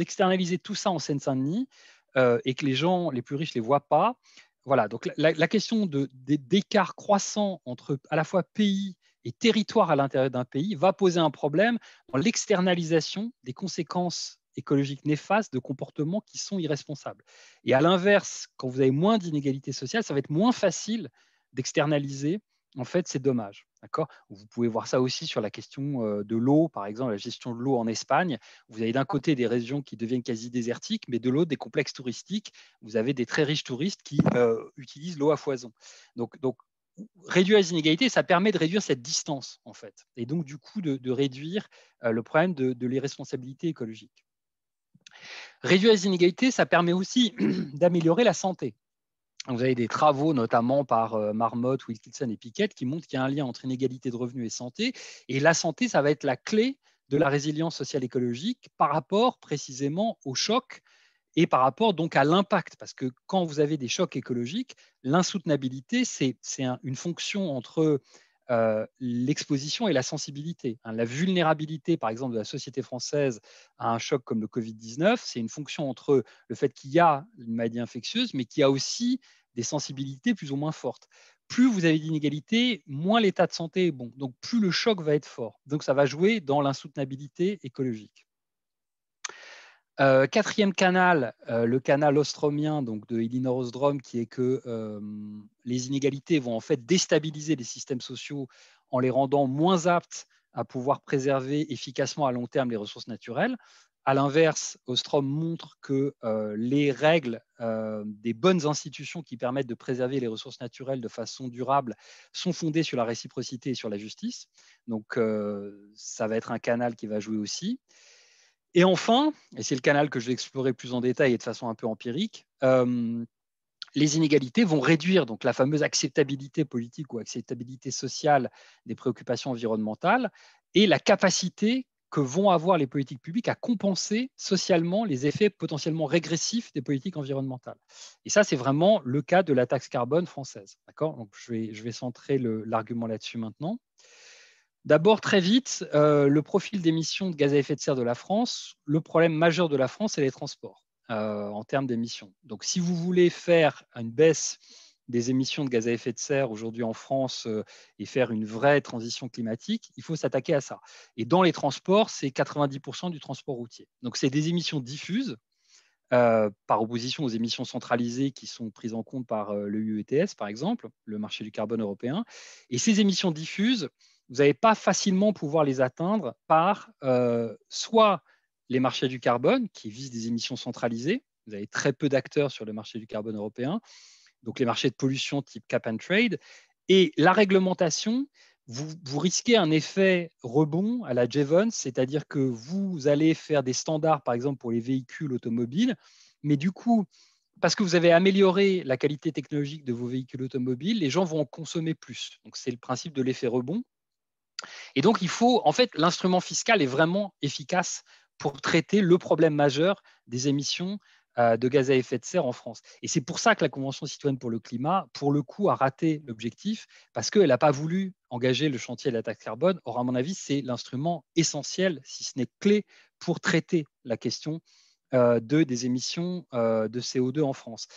externalisez tout ça en Seine-Saint-Denis et que les gens les plus riches ne les voient pas, voilà, donc la question d'écart croissant entre à la fois pays et territoire à l'intérieur d'un pays va poser un problème dans l'externalisation des conséquences écologiques néfastes de comportements qui sont irresponsables. Et à l'inverse, quand vous avez moins d'inégalités sociales, ça va être moins facile d'externaliser en fait ces dommages. D'accord ? Vous pouvez voir ça aussi sur la question de l'eau, par exemple, la gestion de l'eau en Espagne. Vous avez d'un côté des régions qui deviennent quasi désertiques, mais de l'autre des complexes touristiques. Vous avez des très riches touristes qui utilisent l'eau à foison. Donc, réduire les inégalités, ça permet de réduire cette distance, en fait, et donc du coup de réduire le problème de l'irresponsabilité écologique. Réduire les inégalités, ça permet aussi d'améliorer la santé. Vous avez des travaux, notamment par Marmot, Wilkinson et Pickett, qui montrent qu'il y a un lien entre inégalité de revenus et santé. Et la santé, ça va être la clé de la résilience sociale écologique par rapport précisément au choc et par rapport donc à l'impact. Parce que quand vous avez des chocs écologiques, l'insoutenabilité, c'est une fonction entre l'exposition et la sensibilité. La vulnérabilité, par exemple, de la société française à un choc comme le Covid-19, c'est une fonction entre le fait qu'il y a une maladie infectieuse, mais qu'il y a aussi des sensibilités plus ou moins fortes. Plus vous avez d'inégalités, moins l'état de santé est bon. Donc, plus le choc va être fort. Donc, ça va jouer dans l'insoutenabilité écologique. Quatrième canal, le canal ostromien donc de Elinor Ostrom, qui est que les inégalités vont en fait déstabiliser les systèmes sociaux en les rendant moins aptes à pouvoir préserver efficacement à long terme les ressources naturelles. À l'inverse, Ostrom montre que les règles des bonnes institutions qui permettent de préserver les ressources naturelles de façon durable sont fondées sur la réciprocité et sur la justice. Donc, ça va être un canal qui va jouer aussi. Et enfin, et c'est le canal que je vais explorer plus en détail et de façon un peu empirique, les inégalités vont réduire donc la fameuse acceptabilité politique ou acceptabilité sociale des préoccupations environnementales et la capacité que vont avoir les politiques publiques à compenser socialement les effets potentiellement régressifs des politiques environnementales. Et ça, c'est vraiment le cas de la taxe carbone française. D'accord ? Donc, je vais centrer l'argument là-dessus maintenant. D'abord, très vite, le profil d'émissions de gaz à effet de serre de la France. Le problème majeur de la France, c'est les transports en termes d'émissions. Donc, si vous voulez faire une baisse des émissions de gaz à effet de serre aujourd'hui en France et faire une vraie transition climatique, il faut s'attaquer à ça. Et dans les transports, c'est 90% du transport routier. Donc, c'est des émissions diffuses par opposition aux émissions centralisées qui sont prises en compte par le UETS, par exemple, le marché du carbone européen. Et ces émissions diffuses, vous n'allez pas facilement pouvoir les atteindre par soit les marchés du carbone qui visent des émissions centralisées. Vous avez très peu d'acteurs sur le marché du carbone européen, donc les marchés de pollution type cap and trade. Et la réglementation, vous risquez un effet rebond à la Jevons, c'est-à-dire que vous allez faire des standards, par exemple, pour les véhicules automobiles, mais du coup, parce que vous avez amélioré la qualité technologique de vos véhicules automobiles, les gens vont en consommer plus. Donc, c'est le principe de l'effet rebond. Et donc, en fait, l'instrument fiscal est vraiment efficace pour traiter le problème majeur des émissions de gaz à effet de serre en France. Et c'est pour ça que la Convention citoyenne pour le climat, pour le coup, a raté l'objectif, parce qu'elle n'a pas voulu engager le chantier de la taxe carbone. Or, à mon avis, c'est l'instrument essentiel, si ce n'est clé, pour traiter la question des émissions de CO2 en France.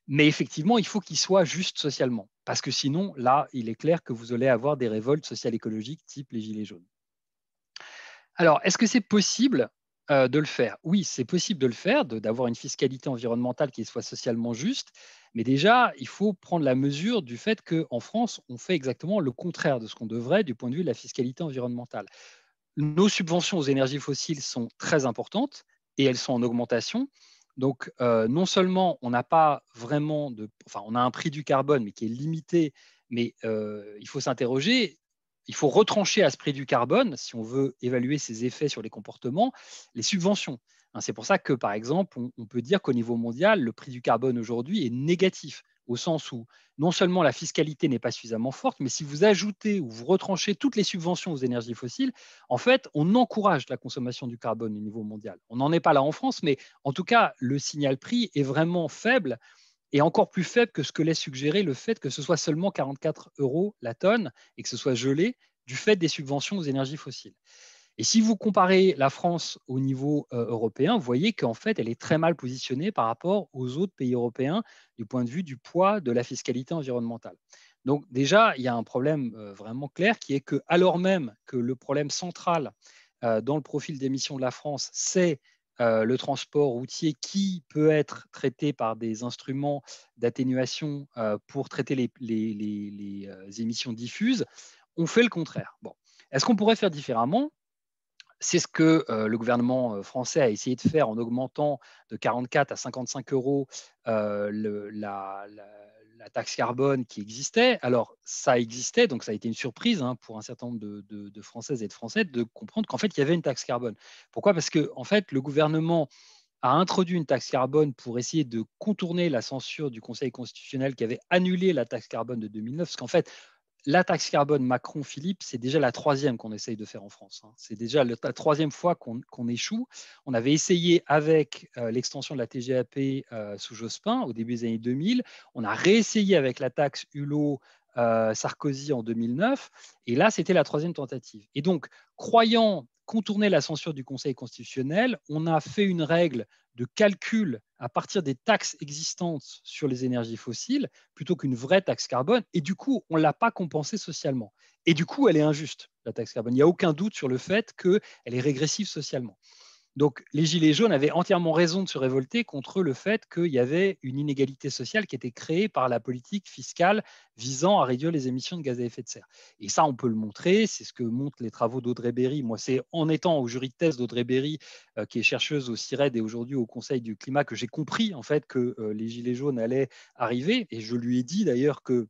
Mais effectivement, il faut qu'il soit juste socialement, parce que sinon, là, il est clair que vous allez avoir des révoltes sociales écologiques type les Gilets jaunes. Alors, est-ce que c'est possible de le faire? Oui, c'est possible de le faire, d'avoir une fiscalité environnementale qui soit socialement juste, mais déjà, il faut prendre la mesure du fait qu'en France, on fait exactement le contraire de ce qu'on devrait du point de vue de la fiscalité environnementale. Nos subventions aux énergies fossiles sont très importantes et elles sont en augmentation. Donc, non seulement on n'a pas vraiment enfin, on a un prix du carbone, mais qui est limité, mais il faut s'interroger, il faut retrancher à ce prix du carbone, si on veut évaluer ses effets sur les comportements, les subventions. Hein, c'est pour ça que, par exemple, on peut dire qu'au niveau mondial, le prix du carbone aujourd'hui est négatif, au sens où non seulement la fiscalité n'est pas suffisamment forte, mais si vous ajoutez ou vous retranchez toutes les subventions aux énergies fossiles, en fait, on encourage la consommation du carbone au niveau mondial. On n'en est pas là en France, mais en tout cas, le signal prix est vraiment faible et encore plus faible que ce que laisse suggérer le fait que ce soit seulement 44 euros la tonne et que ce soit gelé du fait des subventions aux énergies fossiles. Et si vous comparez la France au niveau européen, vous voyez qu'en fait, elle est très mal positionnée par rapport aux autres pays européens du point de vue du poids de la fiscalité environnementale. Donc déjà, il y a un problème vraiment clair qui est que, alors même que le problème central dans le profil d'émission de la France, c'est le transport routier qui peut être traité par des instruments d'atténuation pour traiter les émissions diffuses, on fait le contraire. Bon. Est-ce qu'on pourrait faire différemment? C'est ce que le gouvernement français a essayé de faire en augmentant de 44 à 55 euros la taxe carbone qui existait. Alors, ça existait, donc ça a été une surprise pour un certain nombre de Françaises et de Français de comprendre qu'en fait, il y avait une taxe carbone. Pourquoi? Parce que en fait, le gouvernement a introduit une taxe carbone pour essayer de contourner la censure du Conseil constitutionnel qui avait annulé la taxe carbone de 2009. Parce qu'en fait, la taxe carbone Macron-Philippe, c'est déjà la troisième qu'on essaye de faire en France. C'est déjà la troisième fois qu'on échoue. On avait essayé avec l'extension de la TGAP sous Jospin au début des années 2000. On a réessayé avec la taxe Hulot Sarkozy en 2009. Et là, c'était la troisième tentative. Et donc, croyant contourner la censure du Conseil constitutionnel, on a fait une règle de calcul à partir des taxes existantes sur les énergies fossiles plutôt qu'une vraie taxe carbone. Et du coup, on ne l'a pas compensée socialement. Et du coup, elle est injuste, la taxe carbone. Il n'y a aucun doute sur le fait qu'elle est régressive socialement. Donc, les Gilets jaunes avaient entièrement raison de se révolter contre le fait qu'il y avait une inégalité sociale qui était créée par la politique fiscale visant à réduire les émissions de gaz à effet de serre. Et ça, on peut le montrer, c'est ce que montrent les travaux d'Audrey Berry. Moi, c'est en étant au jury de thèse d'Audrey Berry, qui est chercheuse au CIRED et aujourd'hui au Conseil du climat, que j'ai compris en fait que les Gilets jaunes allaient arriver. Et je lui ai dit d'ailleurs que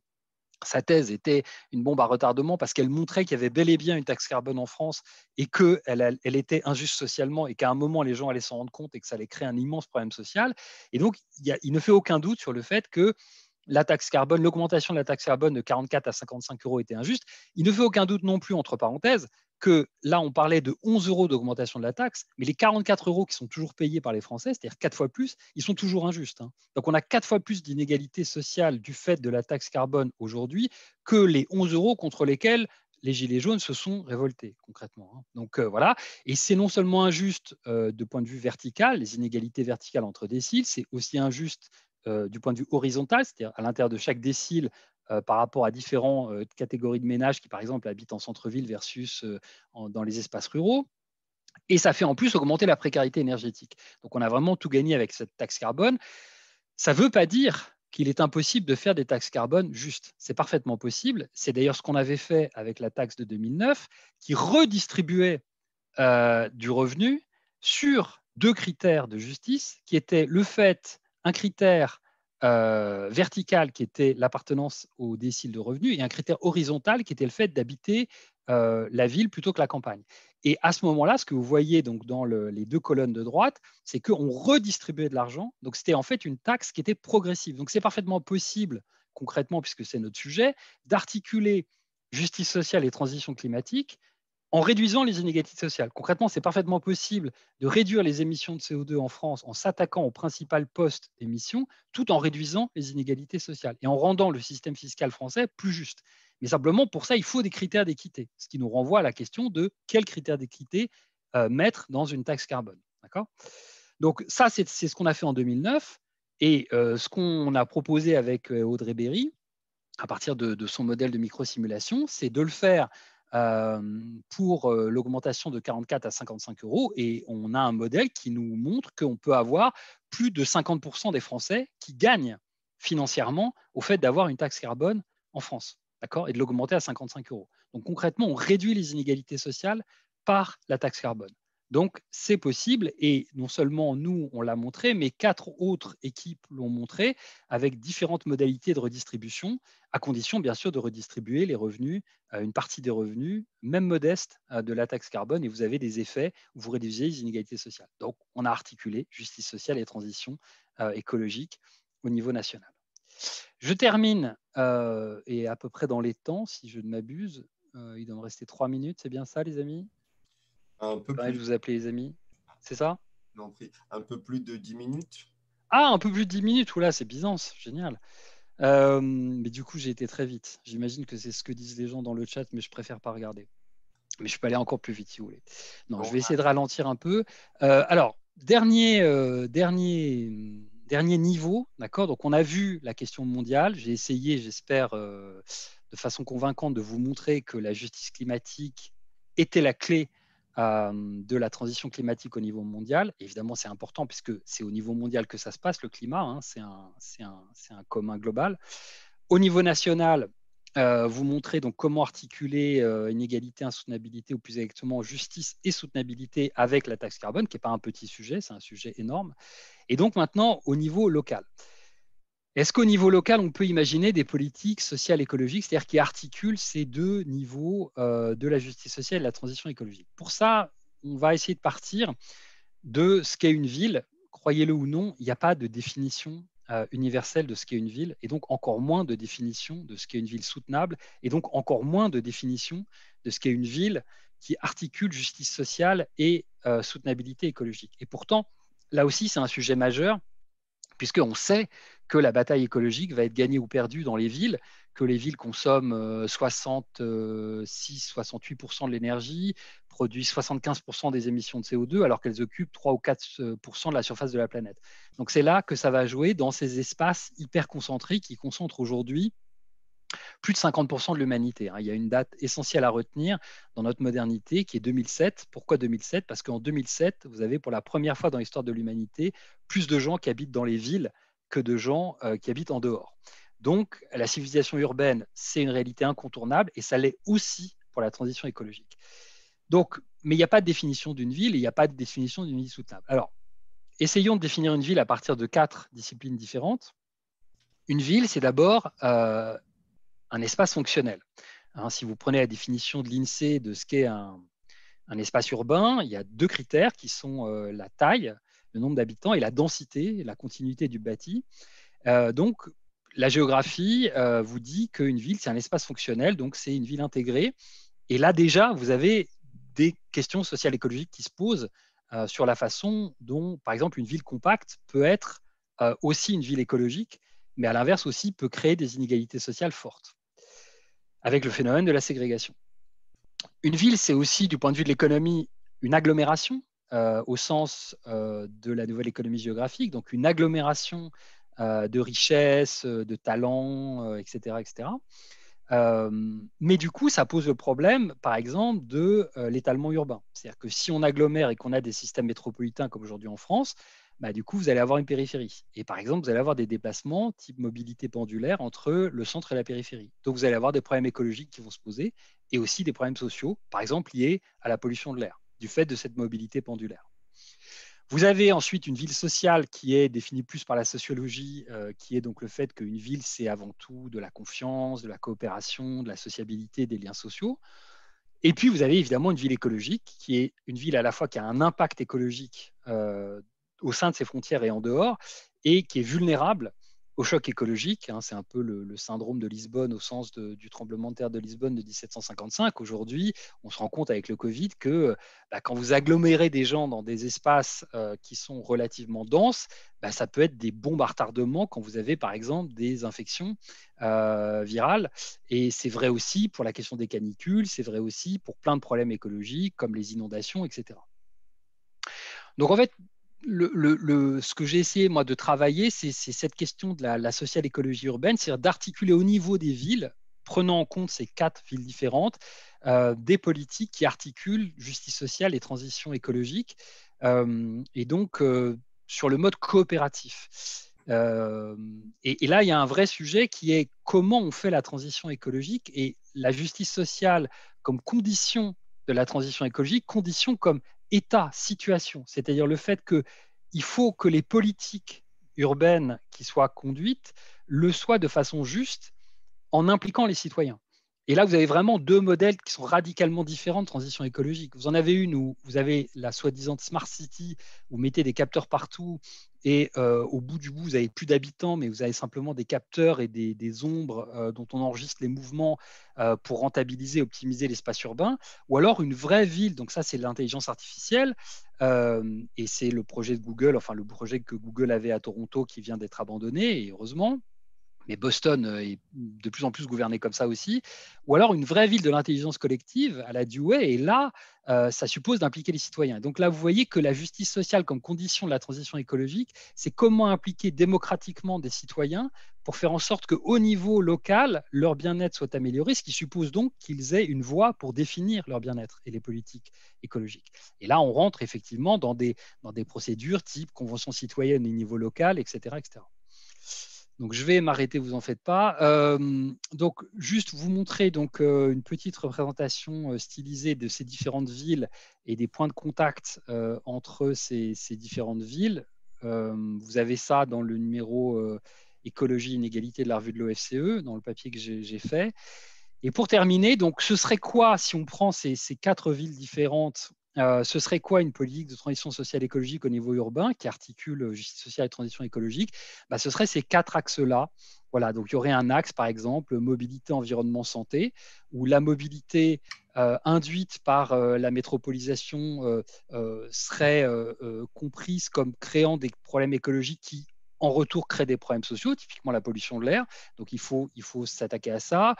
sa thèse était une bombe à retardement parce qu'elle montrait qu'il y avait bel et bien une taxe carbone en France et qu'elle était injuste socialement et qu'à un moment, les gens allaient s'en rendre compte et que ça allait créer un immense problème social. Et donc, il ne fait aucun doute sur le fait que la taxe carbone, l'augmentation de la taxe carbone de 44 à 55 euros était injuste. Il ne fait aucun doute non plus, entre parenthèses, que là, on parlait de 11 euros d'augmentation de la taxe, mais les 44 euros qui sont toujours payés par les Français, c'est-à-dire 4 fois plus, ils sont toujours injustes. Donc, on a 4 fois plus d'inégalités sociales du fait de la taxe carbone aujourd'hui que les 11 euros contre lesquels les Gilets jaunes se sont révoltés concrètement. Donc voilà, et c'est non seulement injuste de point de vue vertical, les inégalités verticales entre déciles, c'est aussi injuste du point de vue horizontal, c'est-à-dire à l'intérieur de chaque décile par rapport à différentes catégories de ménages qui, par exemple, habitent en centre-ville versus dans les espaces ruraux. Et ça fait en plus augmenter la précarité énergétique. Donc on a vraiment tout gagné avec cette taxe carbone. Ça ne veut pas dire qu'il est impossible de faire des taxes carbone justes. C'est parfaitement possible. C'est d'ailleurs ce qu'on avait fait avec la taxe de 2009, qui redistribuait du revenu sur deux critères de justice, qui étaient le fait, un critère vertical qui était l'appartenance au décile de revenus et un critère horizontal qui était le fait d'habiter la ville plutôt que la campagne. Et à ce moment-là, ce que vous voyez donc dans les deux colonnes de droite, c'est qu'on redistribuait de l'argent. Donc c'était en fait une taxe qui était progressive. Donc c'est parfaitement possible, concrètement, puisque c'est notre sujet, d'articuler justice sociale et transition climatique en réduisant les inégalités sociales. Concrètement, c'est parfaitement possible de réduire les émissions de CO2 en France en s'attaquant au principal poste d'émissions, tout en réduisant les inégalités sociales et en rendant le système fiscal français plus juste. Mais simplement, pour ça, il faut des critères d'équité, ce qui nous renvoie à la question de quels critères d'équité mettre dans une taxe carbone. D'accord ? Donc ça, c'est ce qu'on a fait en 2009. Et ce qu'on a proposé avec Audrey Berry, à partir de son modèle de microsimulation, c'est de le faire pour l'augmentation de 44 à 55 euros. Et on a un modèle qui nous montre qu'on peut avoir plus de 50% des Français qui gagnent financièrement au fait d'avoir une taxe carbone en France, d'accord, et de l'augmenter à 55 euros. Donc concrètement, on réduit les inégalités sociales par la taxe carbone. Donc, c'est possible et non seulement nous, on l'a montré, mais 4 autres équipes l'ont montré avec différentes modalités de redistribution, à condition bien sûr de redistribuer les revenus, une partie des revenus, même modeste, de la taxe carbone et vous avez des effets où vous réduisez les inégalités sociales. Donc, on a articulé justice sociale et transition écologique au niveau national. Je termine et à peu près dans les temps, si je ne m'abuse. Il doit me rester 3 minutes, c'est bien ça les amis? Un peu Pareil, plus, je vous appelais les amis. C'est ça? non, pris, un peu plus de 10 minutes. Ah, un peu plus de 10 minutes, oula, c'est Byzance, génial. Mais du coup, j'ai été très vite. J'imagine que c'est ce que disent les gens dans le chat, mais je préfère pas regarder. Mais je peux aller encore plus vite si vous voulez. Non, je Bon, vais essayer de ralentir un peu. Alors, dernier niveau, d'accord? Donc, on a vu la question mondiale. J'ai essayé, j'espère, de façon convaincante, de vous montrer que la justice climatique était la clé de la transition climatique au niveau mondial. Évidemment, c'est important puisque c'est au niveau mondial que ça se passe, le climat, hein, c'est un commun global. Au niveau national, vous montrez donc comment articuler inégalité, insoutenabilité, ou plus exactement justice et soutenabilité avec la taxe carbone, qui n'est pas un petit sujet, c'est un sujet énorme. Et donc maintenant, au niveau local. Est-ce qu'au niveau local, on peut imaginer des politiques sociales écologiques, c'est-à-dire qui articulent ces deux niveaux de la justice sociale et de la transition écologique? Pour ça, on va essayer de partir de ce qu'est une ville. Croyez-le ou non, il n'y a pas de définition universelle de ce qu'est une ville, et donc encore moins de définition de ce qu'est une ville soutenable, et donc encore moins de définition de ce qu'est une ville qui articule justice sociale et soutenabilité écologique. Et pourtant, là aussi, c'est un sujet majeur puisqu'on sait que la bataille écologique va être gagnée ou perdue dans les villes, que les villes consomment 66-68% de l'énergie, produisent 75% des émissions de CO2, alors qu'elles occupent 3 ou 4% de la surface de la planète. Donc c'est là que ça va jouer dans ces espaces hyper concentrés qui concentrent aujourd'hui plus de 50% de l'humanité. Il y a une date essentielle à retenir dans notre modernité qui est 2007. Pourquoi 2007? Parce qu'en 2007, vous avez pour la première fois dans l'histoire de l'humanité plus de gens qui habitent dans les villes que de gens qui habitent en dehors. Donc, la civilisation urbaine, c'est une réalité incontournable et ça l'est aussi pour la transition écologique. Donc, mais il n'y a pas de définition d'une ville et il n'y a pas de définition d'une ville soutenable. Alors, essayons de définir une ville à partir de 4 disciplines différentes. Une ville, c'est d'abord un espace fonctionnel. Si vous prenez la définition de l'INSEE de ce qu'est un espace urbain, il y a 2 critères qui sont la taille, le nombre d'habitants, et la densité, la continuité du bâti. Donc, la géographie vous dit qu'une ville, c'est un espace fonctionnel, donc c'est une ville intégrée. Et là, déjà, vous avez des questions sociales écologiques qui se posent sur la façon dont, par exemple, une ville compacte peut être aussi une ville écologique, mais à l'inverse aussi peut créer des inégalités sociales fortes avec le phénomène de la ségrégation. Une ville, c'est aussi, du point de vue de l'économie, une agglomération au sens de la nouvelle économie géographique, donc une agglomération de richesses, de talents, etc. etc. Mais du coup, ça pose le problème, par exemple, de l'étalement urbain. C'est-à-dire que si on agglomère et qu'on a des systèmes métropolitains comme aujourd'hui en France, bah, du coup, vous allez avoir une périphérie. Et par exemple, vous allez avoir des déplacements type mobilité pendulaire entre le centre et la périphérie. Donc, vous allez avoir des problèmes écologiques qui vont se poser et aussi des problèmes sociaux, par exemple liés à la pollution de l'air, du fait de cette mobilité pendulaire. Vous avez ensuite une ville sociale qui est définie plus par la sociologie, qui est donc le fait qu'une ville, c'est avant tout de la confiance, de la coopération, de la sociabilité, des liens sociaux. Et puis, vous avez évidemment une ville écologique, qui est une ville à la fois qui a un impact écologique au sein de ses frontières et en dehors, et qui est vulnérable au choc écologique. C'est un peu le syndrome de Lisbonne au sens du tremblement de terre de Lisbonne de 1755. Aujourd'hui, on se rend compte avec le Covid que quand vous agglomérez des gens dans des espaces qui sont relativement denses, ça peut être des bombes à retardement quand vous avez par exemple des infections virales. Et c'est vrai aussi pour la question des canicules, c'est vrai aussi pour plein de problèmes écologiques comme les inondations, etc. Donc en fait, ce que j'ai essayé moi de travailler, c'est cette question de la social écologie urbaine, c'est-à-dire d'articuler au niveau des villes, prenant en compte ces 4 villes différentes, des politiques qui articulent justice sociale et transition écologique, et donc sur le mode coopératif. Et là, il y a un vrai sujet qui est comment on fait la transition écologique et la justice sociale comme condition de la transition écologique, condition comme état, situation, c'est-à-dire le fait qu'il faut que les politiques urbaines qui soient conduites le soient de façon juste en impliquant les citoyens. Et là, vous avez vraiment deux modèles qui sont radicalement différents de transition écologique. Vous en avez une où vous avez la soi-disant Smart City, où vous mettez des capteurs partout et au bout du bout, vous n'avez plus d'habitants, mais vous avez simplement des capteurs et des ombres dont on enregistre les mouvements pour rentabiliser, optimiser l'espace urbain. Ou alors une vraie ville, donc ça c'est l'intelligence artificielle, et c'est le projet de Google, enfin le projet que Google avait à Toronto qui vient d'être abandonné, et heureusement, mais Boston est de plus en plus gouverné comme ça aussi, ou alors une vraie ville de l'intelligence collective à la Dewey, et là, ça suppose d'impliquer les citoyens. Donc là, vous voyez que la justice sociale comme condition de la transition écologique, c'est comment impliquer démocratiquement des citoyens pour faire en sorte qu'au niveau local, leur bien-être soit amélioré, ce qui suppose donc qu'ils aient une voix pour définir leur bien-être et les politiques écologiques. Et là, on rentre effectivement dans des procédures type convention citoyenne au niveau local, etc., etc. Donc, je vais m'arrêter, vous en faites pas. Donc, juste vous montrer donc, une petite représentation stylisée de ces différentes villes et des points de contact entre ces différentes villes. Vous avez ça dans le numéro Écologie, inégalité de la revue de l'OFCE, dans le papier que j'ai fait. Et pour terminer, donc, ce serait quoi, si on prend ces quatre villes différentes, ce serait quoi une politique de transition sociale écologique au niveau urbain qui articule justice sociale et transition écologique? Bah, ce serait ces quatre axes-là. Voilà, donc il y aurait un axe, par exemple, mobilité, environnement, santé, où la mobilité induite par la métropolisation serait comprise comme créant des problèmes écologiques qui, en retour, créent des problèmes sociaux, typiquement la pollution de l'air. Donc il faut s'attaquer à ça.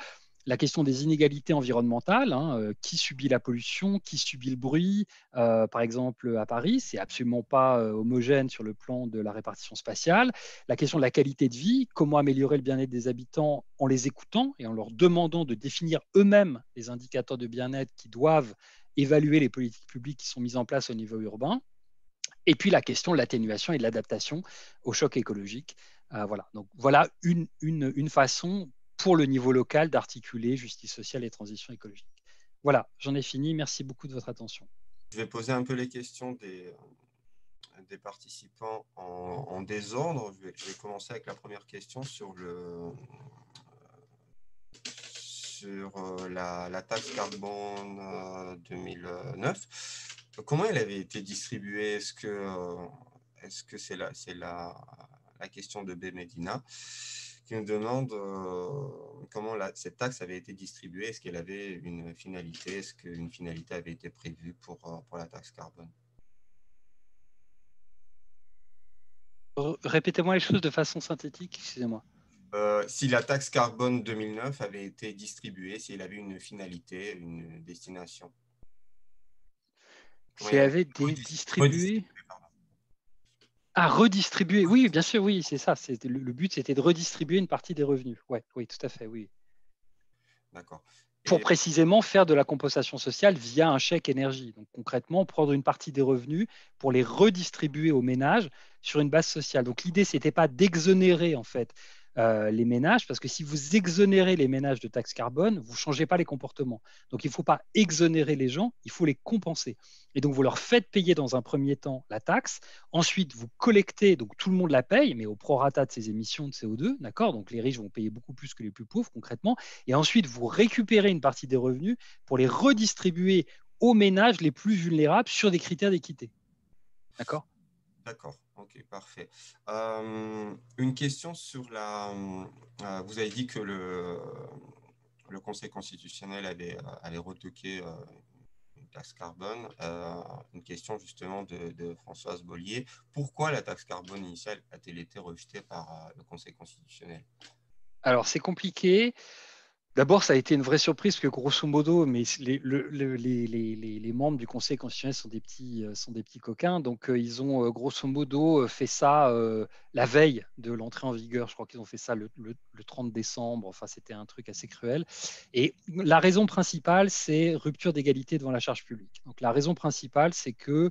La question des inégalités environnementales, hein, qui subit la pollution, qui subit le bruit, par exemple à Paris, c'est absolument pas homogène sur le plan de la répartition spatiale. La question de la qualité de vie, comment améliorer le bien-être des habitants en les écoutant et en leur demandant de définir eux-mêmes les indicateurs de bien-être qui doivent évaluer les politiques publiques qui sont mises en place au niveau urbain. Et puis la question de l'atténuation et de l'adaptation au choc écologique. Voilà. Donc voilà une façon pour le niveau local d'articuler justice sociale et transition écologique. Voilà, j'en ai fini. Merci beaucoup de votre attention. Je vais poser un peu les questions des participants en désordre. Je vais commencer avec la première question sur la taxe carbone 2009. Comment elle avait été distribuée? Est-ce que c'est la question de B. Medina qui nous demande comment cette taxe avait été distribuée? Est-ce qu'elle avait une finalité? Est-ce qu'une finalité avait été prévue pour la taxe carbone? Répétez-moi les choses de façon synthétique, excusez-moi. Si la taxe carbone 2009 avait été distribuée, si elle avait une finalité, une destination. Comment Si elle elle avait avait été été distribuée. pardon. Ah, redistribuer. Oui, bien sûr, oui, c'est ça. Le but, c'était de redistribuer une partie des revenus. Ouais, oui, tout à fait, oui. D'accord. Pour Et précisément faire de la compensation sociale via un chèque énergie. Donc concrètement, prendre une partie des revenus pour les redistribuer aux ménages sur une base sociale. Donc l'idée, ce n'était pas d'exonérer en fait les ménages, parce que si vous exonérez les ménages de taxes carbone, vous ne changez pas les comportements. Donc il ne faut pas exonérer les gens, il faut les compenser. Et donc vous leur faites payer dans un premier temps la taxe, ensuite vous collectez, donc tout le monde la paye, mais au prorata de ses émissions de CO2, d'accord? Donc les riches vont payer beaucoup plus que les plus pauvres concrètement, et ensuite vous récupérez une partie des revenus pour les redistribuer aux ménages les plus vulnérables sur des critères d'équité. D'accord? d'accord, ok, parfait. Une question sur vous avez dit que le Conseil constitutionnel avait retoqué une taxe carbone. Une question justement de Françoise Bollier. Pourquoi la taxe carbone initiale a-t-elle été rejetée par le Conseil constitutionnel? Alors c'est compliqué. D'abord, ça a été une vraie surprise parce que grosso modo, mais les membres du Conseil constitutionnel sont des petits coquins. Donc, ils ont grosso modo fait ça la veille de l'entrée en vigueur. Je crois qu'ils ont fait ça le 30 décembre. Enfin, c'était un truc assez cruel. Et la raison principale, c'est rupture d'égalité devant la charge publique. Donc, la raison principale, c'est que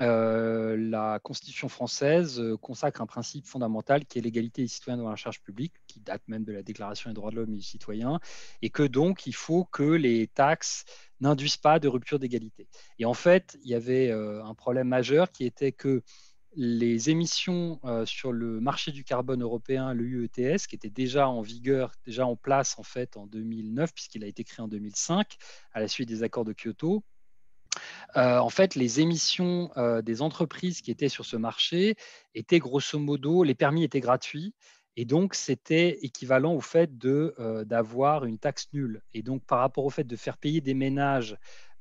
la Constitution française consacre un principe fondamental qui est l'égalité des citoyens devant la charge publique, qui date même de la Déclaration des droits de l'homme et du citoyen, et que donc il faut que les taxes n'induisent pas de rupture d'égalité. Et en fait, il y avait un problème majeur qui était que les émissions sur le marché du carbone européen, le UETS, qui était déjà en vigueur, déjà en place en fait en 2009, puisqu'il a été créé en 2005 à la suite des accords de Kyoto. En fait, les émissions des entreprises qui étaient sur ce marché étaient grosso modo, les permis étaient gratuits. Et donc, c'était équivalent au fait d'avoir une taxe nulle. Et donc, par rapport au fait de faire payer des ménages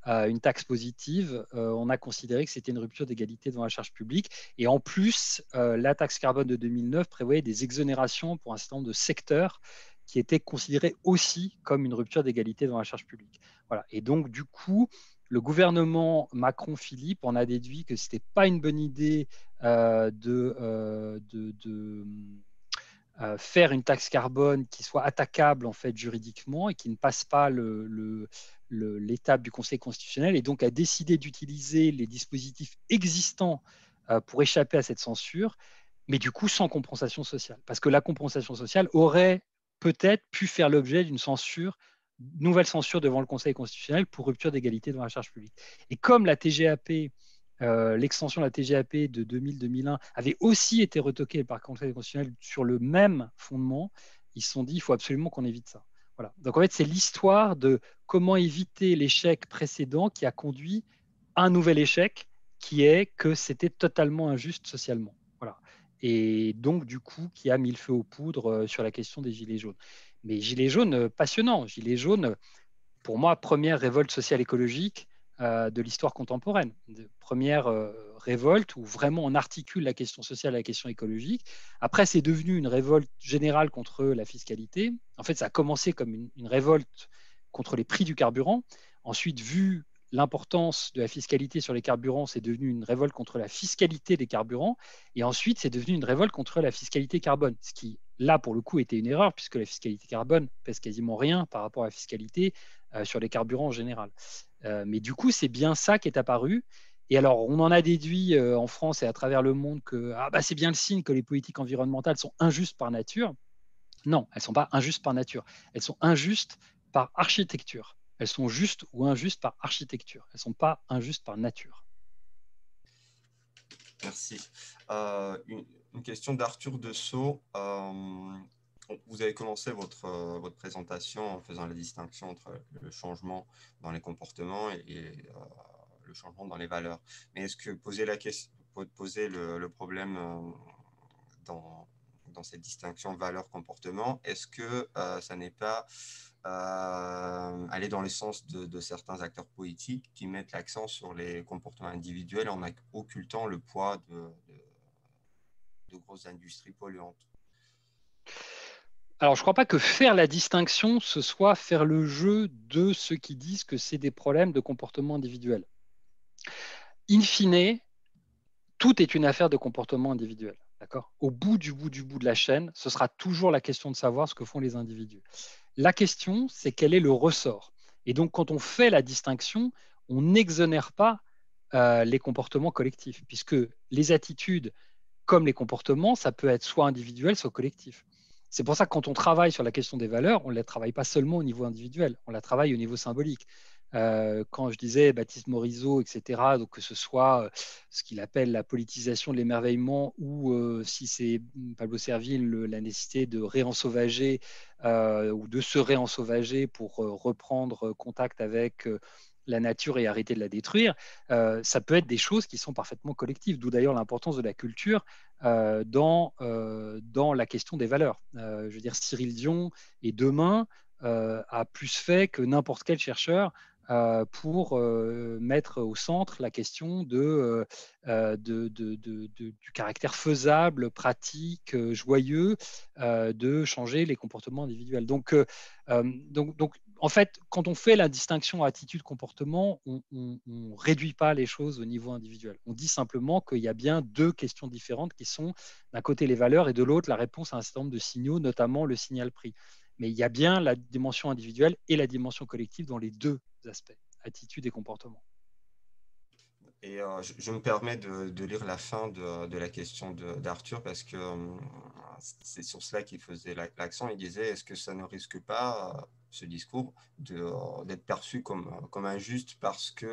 une taxe positive, on a considéré que c'était une rupture d'égalité devant la charge publique. Et en plus, la taxe carbone de 2009 prévoyait des exonérations pour un certain nombre de secteurs qui étaient considérés aussi comme une rupture d'égalité devant la charge publique. Voilà. Et donc, du coup, le gouvernement Macron-Philippe en a déduit que ce n'était pas une bonne idée de faire une taxe carbone qui soit attaquable en fait juridiquement et qui ne passe pas l'étape du Conseil constitutionnel, et donc a décidé d'utiliser les dispositifs existants pour échapper à cette censure, mais du coup sans compensation sociale. Parce que la compensation sociale aurait peut-être pu faire l'objet d'une censure, nouvelle censure devant le Conseil constitutionnel pour rupture d'égalité devant la charge publique. Et comme la TGAP, l'extension de la TGAP de 2000-2001 avait aussi été retoquée par le Conseil constitutionnel sur le même fondement, ils se sont dit il faut absolument qu'on évite ça. Voilà. Donc en fait, c'est l'histoire de comment éviter l'échec précédent qui a conduit à un nouvel échec, qui est que c'était totalement injuste socialement. Voilà. Et donc, du coup, qui a mis le feu aux poudres sur la question des Gilets jaunes. Mais Gilets jaunes, passionnant. Gilets jaunes, pour moi, première révolte sociale écologique de l'histoire contemporaine. Première révolte où vraiment on articule la question sociale à la question écologique. Après, c'est devenu une révolte générale contre la fiscalité. En fait, ça a commencé comme une révolte contre les prix du carburant. Ensuite, vu l'importance de la fiscalité sur les carburants, c'est devenu une révolte contre la fiscalité des carburants. Et ensuite, c'est devenu une révolte contre la fiscalité carbone, ce qui, là, pour le coup, était une erreur, puisque la fiscalité carbone pèse quasiment rien par rapport à la fiscalité sur les carburants en général. Mais du coup, c'est bien ça qui est apparu. Et alors, on en a déduit en France et à travers le monde que c'est bien le signe que les politiques environnementales sont injustes par nature. Non, elles ne sont pas injustes par nature. Elles sont injustes par architecture. Elles sont justes ou injustes par architecture. Elles ne sont pas injustes par nature. Merci. Une question d'Arthur Dessau. Vous avez commencé votre présentation en faisant la distinction entre le changement dans les comportements et le changement dans les valeurs. Mais est-ce que poser le problème dans cette distinction valeur-comportement, est-ce que ça n'est pas aller dans le sens de certains acteurs politiques qui mettent l'accent sur les comportements individuels en occultant le poids de grosses industries polluantes? Alors, je ne crois pas que faire la distinction, ce soit faire le jeu de ceux qui disent que c'est des problèmes de comportement individuel. In fine, tout est une affaire de comportement individuel. D'accord ? Au bout de la chaîne, ce sera toujours la question de savoir ce que font les individus. La question, c'est quel est le ressort. Et donc, quand on fait la distinction, on n'exonère pas les comportements collectifs, puisque les attitudes comme les comportements, ça peut être soit individuel, soit collectif. C'est pour ça que quand on travaille sur la question des valeurs, on ne la travaille pas seulement au niveau individuel, on la travaille au niveau symbolique. Quand je disais Baptiste Morisot, etc., donc que ce soit ce qu'il appelle la politisation de l'émerveillement ou si c'est Pablo Servigne, la nécessité de réensauvager ou de se réensauvager pour reprendre contact avec la nature et arrêter de la détruire, ça peut être des choses qui sont parfaitement collectives, d'où d'ailleurs l'importance de la culture dans la question des valeurs. Je veux dire, Cyril Dion et demain a plus fait que n'importe quel chercheur pour mettre au centre la question du caractère faisable, pratique, joyeux de changer les comportements individuels. Donc, en fait, quand on fait la distinction attitude-comportement, on ne réduit pas les choses au niveau individuel. On dit simplement qu'il y a bien deux questions différentes qui sont d'un côté les valeurs et de l'autre la réponse à un certain nombre de signaux, notamment le signal prix. Mais il y a bien la dimension individuelle et la dimension collective dans les deux aspects, attitude et comportement. Et je me permets de lire la fin de la question d'Arthur parce que c'est sur cela qu'il faisait l'accent. Il disait, est-ce que ça ne risque pas ce discours, d'être perçu comme injuste parce que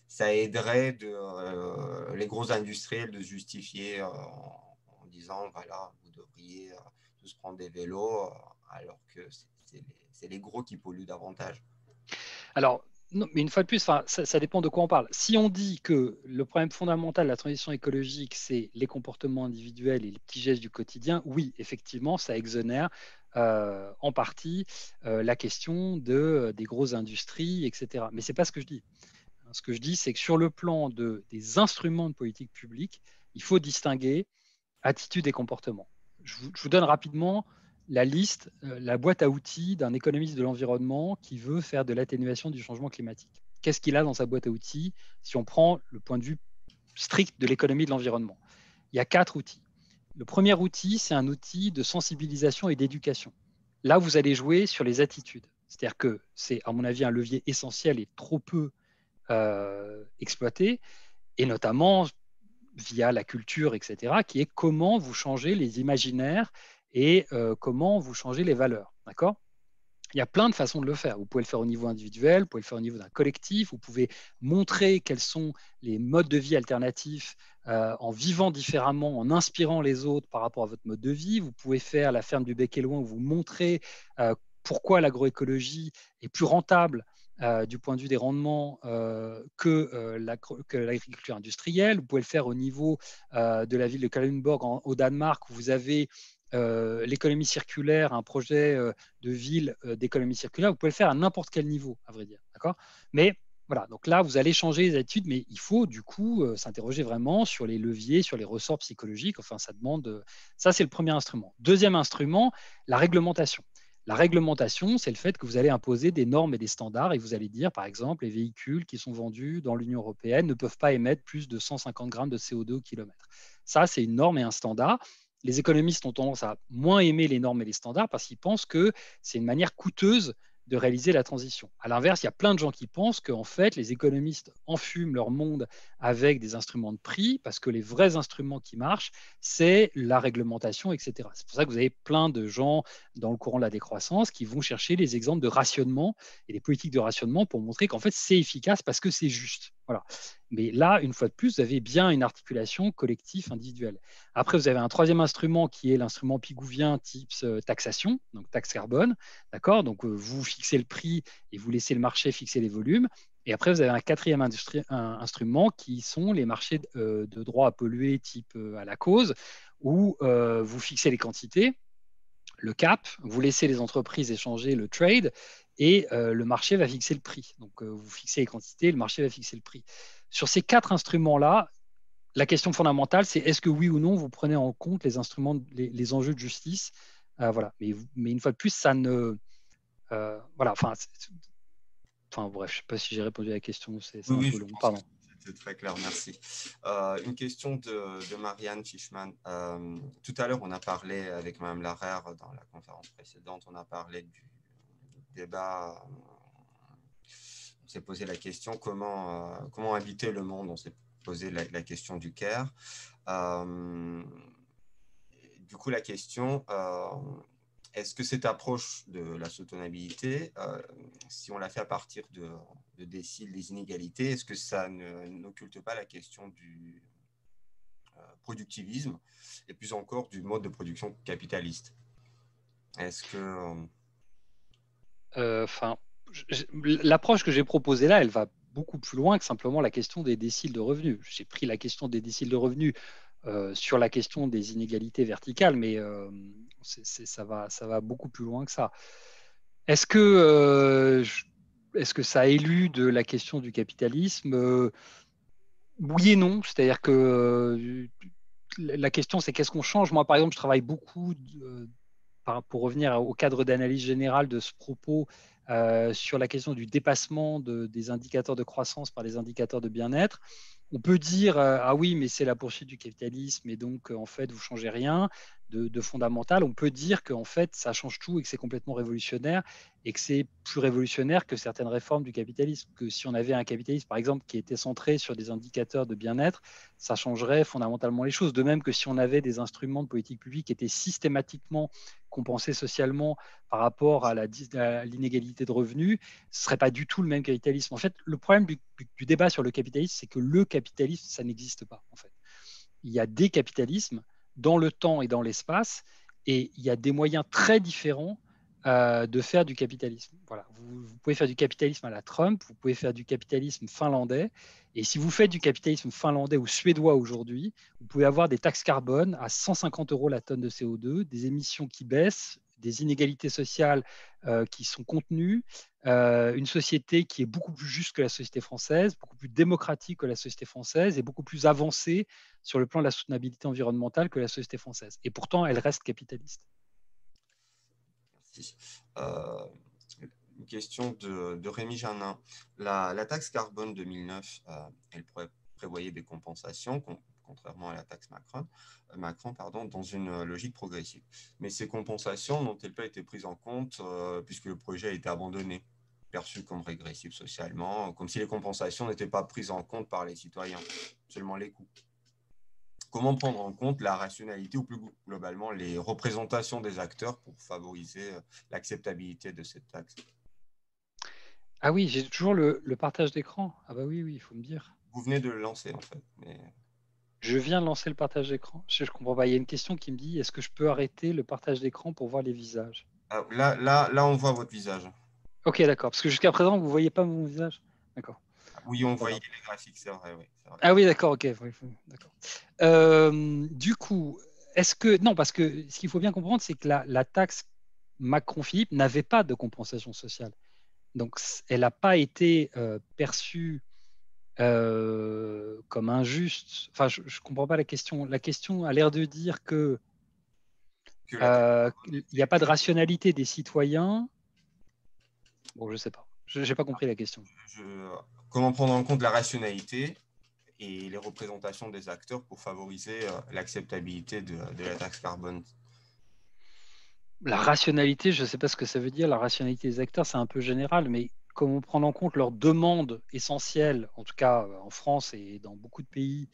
ça aiderait les gros industriels de se justifier en disant, voilà, vous devriez tous prendre des vélos, alors que c'est les gros qui polluent davantage. Alors, non, mais une fois de plus, ça dépend de quoi on parle. Si on dit que le problème fondamental de la transition écologique, c'est les comportements individuels et les petits gestes du quotidien, oui, effectivement, ça exonère en partie la question des grosses industries, etc. Mais ce n'est pas ce que je dis. Ce que je dis, c'est que sur le plan des instruments de politique publique, il faut distinguer attitude et comportement. Je vous donne rapidement la liste, la boîte à outils d'un économiste de l'environnement qui veut faire de l'atténuation du changement climatique. Qu'est-ce qu'il a dans sa boîte à outils si on prend le point de vue strict de l'économie de l'environnement? Il y a 4 outils. Le premier outil, c'est un outil de sensibilisation et d'éducation. Là, vous allez jouer sur les attitudes. C'est-à-dire que c'est, à mon avis, un levier essentiel et trop peu exploité, et notamment via la culture, etc., qui est comment vous changez les imaginaires et comment vous changez les valeurs. D'accord? Il y a plein de façons de le faire. Vous pouvez le faire au niveau individuel, vous pouvez le faire au niveau d'un collectif, vous pouvez montrer quels sont les modes de vie alternatifs en vivant différemment, en inspirant les autres par rapport à votre mode de vie. Vous pouvez faire la ferme du Bec et Loin où vous montrez pourquoi l'agroécologie est plus rentable du point de vue des rendements que l'agriculture industrielle. Vous pouvez le faire au niveau de la ville de Kalundborg au Danemark où vous avez l'économie circulaire, un projet de ville d'économie circulaire, vous pouvez le faire à n'importe quel niveau, à vrai dire. D'accord? Mais voilà, donc là, vous allez changer les attitudes, mais il faut du coup s'interroger vraiment sur les leviers, sur les ressorts psychologiques. Enfin, ça demande. Ça, c'est le premier instrument. Deuxième instrument, la réglementation. La réglementation, c'est le fait que vous allez imposer des normes et des standards et vous allez dire, par exemple, les véhicules qui sont vendus dans l'Union européenne ne peuvent pas émettre plus de 150 grammes de CO2 au kilomètre. Ça, c'est une norme et un standard. Les économistes ont tendance à moins aimer les normes et les standards parce qu'ils pensent que c'est une manière coûteuse de réaliser la transition. À l'inverse, il y a plein de gens qui pensent qu'en fait, les économistes enfument leur monde avec des instruments de prix parce que les vrais instruments qui marchent, c'est la réglementation, etc. C'est pour ça que vous avez plein de gens dans le courant de la décroissance qui vont chercher les exemples de rationnement et des politiques de rationnement pour montrer qu'en fait, c'est efficace parce que c'est juste. Voilà. Mais là, une fois de plus, vous avez bien une articulation collective individuelle. Après, vous avez un troisième instrument qui est l'instrument pigouvien type taxation, donc taxe carbone. D'accord? Donc, vous fixez le prix et vous laissez le marché fixer les volumes. Et après, vous avez un quatrième instrument qui sont les marchés de droits à polluer type à la cause, où vous fixez les quantités, le cap, vous laissez les entreprises échanger le trade et le marché va fixer le prix. Donc, vous fixez les quantités, le marché va fixer le prix. Sur ces 4 instruments-là, la question fondamentale, c'est est-ce que oui ou non, vous prenez en compte les instruments, les enjeux de justice. Voilà. Mais une fois de plus, ça ne. Voilà. Enfin, bref, je ne sais pas si j'ai répondu à la question, c'est un Oui, peu je long. pense Pardon. que c'était très clair, merci. Une question de Marianne Fishman. Tout à l'heure, on a parlé avec Mme Larère dans la conférence précédente, on a parlé du débat. On s'est posé la question comment habiter le monde. On s'est posé la question du care. Du coup, la question, est-ce que cette approche de la soutenabilité, si on la fait à partir de déciles des inégalités, est-ce que ça n'occulte pas la question du productivisme et plus encore du mode de production capitaliste? Est-ce que... Enfin, l'approche que j'ai proposée là, elle va beaucoup plus loin que simplement la question des déciles de revenus. J'ai pris la question des déciles de revenus sur la question des inégalités verticales, mais ça va beaucoup plus loin que ça. Est-ce que ça élude la question du capitalisme? Oui et non. C'est-à-dire que la question, c'est qu'est-ce qu'on change? Moi, par exemple, je travaille beaucoup pour revenir au cadre d'analyse générale de ce propos sur la question du dépassement des indicateurs de croissance par les indicateurs de bien-être. On peut dire ah oui, mais c'est la poursuite du capitalisme et donc en fait, vous ne changez rien. de fondamental, on peut dire qu'en fait, ça change tout et que c'est complètement révolutionnaire et que c'est plus révolutionnaire que certaines réformes du capitalisme. Que si on avait un capitalisme, par exemple, qui était centré sur des indicateurs de bien-être, ça changerait fondamentalement les choses. De même que si on avait des instruments de politique publique qui étaient systématiquement compensés socialement par rapport à l'inégalité de revenus, ce ne serait pas du tout le même capitalisme. En fait, le problème du débat sur le capitalisme, c'est que le capitalisme, ça n'existe pas, en fait. Il y a des capitalismes dans le temps et dans l'espace, et il y a des moyens très différents de faire du capitalisme. Voilà. Vous pouvez faire du capitalisme à la Trump, vous pouvez faire du capitalisme finlandais, et si vous faites du capitalisme finlandais ou suédois aujourd'hui, vous pouvez avoir des taxes carbone à 150 € la tonne de CO2, des émissions qui baissent, des inégalités sociales qui sont contenues, une société qui est beaucoup plus juste que la société française, beaucoup plus démocratique que la société française et beaucoup plus avancée sur le plan de la soutenabilité environnementale que la société française. Et pourtant, elle reste capitaliste. Merci. Euh, une question de Rémi Janin. La taxe carbone 2009, elle prévoyait des compensations, contrairement à la taxe Macron pardon, dans une logique progressive. Mais ces compensations n'ont-elles pas été prises en compte puisque le projet a été abandonné, perçu comme régressif socialement, comme si les compensations n'étaient pas prises en compte par les citoyens, seulement les coûts? Comment prendre en compte la rationalité ou plus globalement les représentations des acteurs pour favoriser l'acceptabilité de cette taxe? Ah oui, j'ai toujours le partage d'écran. Ah bah oui, il faut me dire. Vous venez de le lancer en fait. Mais... Je viens de lancer le partage d'écran. Je ne comprends pas. Il y a une question qui me dit, est-ce que je peux arrêter le partage d'écran pour voir les visages? Là, on voit votre visage. Ok, d'accord. Parce que jusqu'à présent, vous ne voyez pas mon visage. D'accord. Oui, on Pas voyait grave. les graphiques, c'est vrai, oui. Vrai. Ah oui, d'accord, ok. Oui, d'accord. Du coup, est-ce que... Non, parce que ce qu'il faut bien comprendre, c'est que la taxe Macron-Philippe n'avait pas de compensation sociale. Donc, elle n'a pas été perçue comme injuste. Enfin, je ne comprends pas la question. La question a l'air de dire que Que la taxe il n'y a pas de rationalité des citoyens. Bon, je ne sais pas. Je n'ai pas compris la question. comment prendre en compte la rationalité et les représentations des acteurs pour favoriser l'acceptabilité de la taxe carbone? La rationalité, je ne sais pas ce que ça veut dire. La rationalité des acteurs, c'est un peu général, mais comment prendre en compte leurs demandes essentielles, en tout cas en France et dans beaucoup de pays,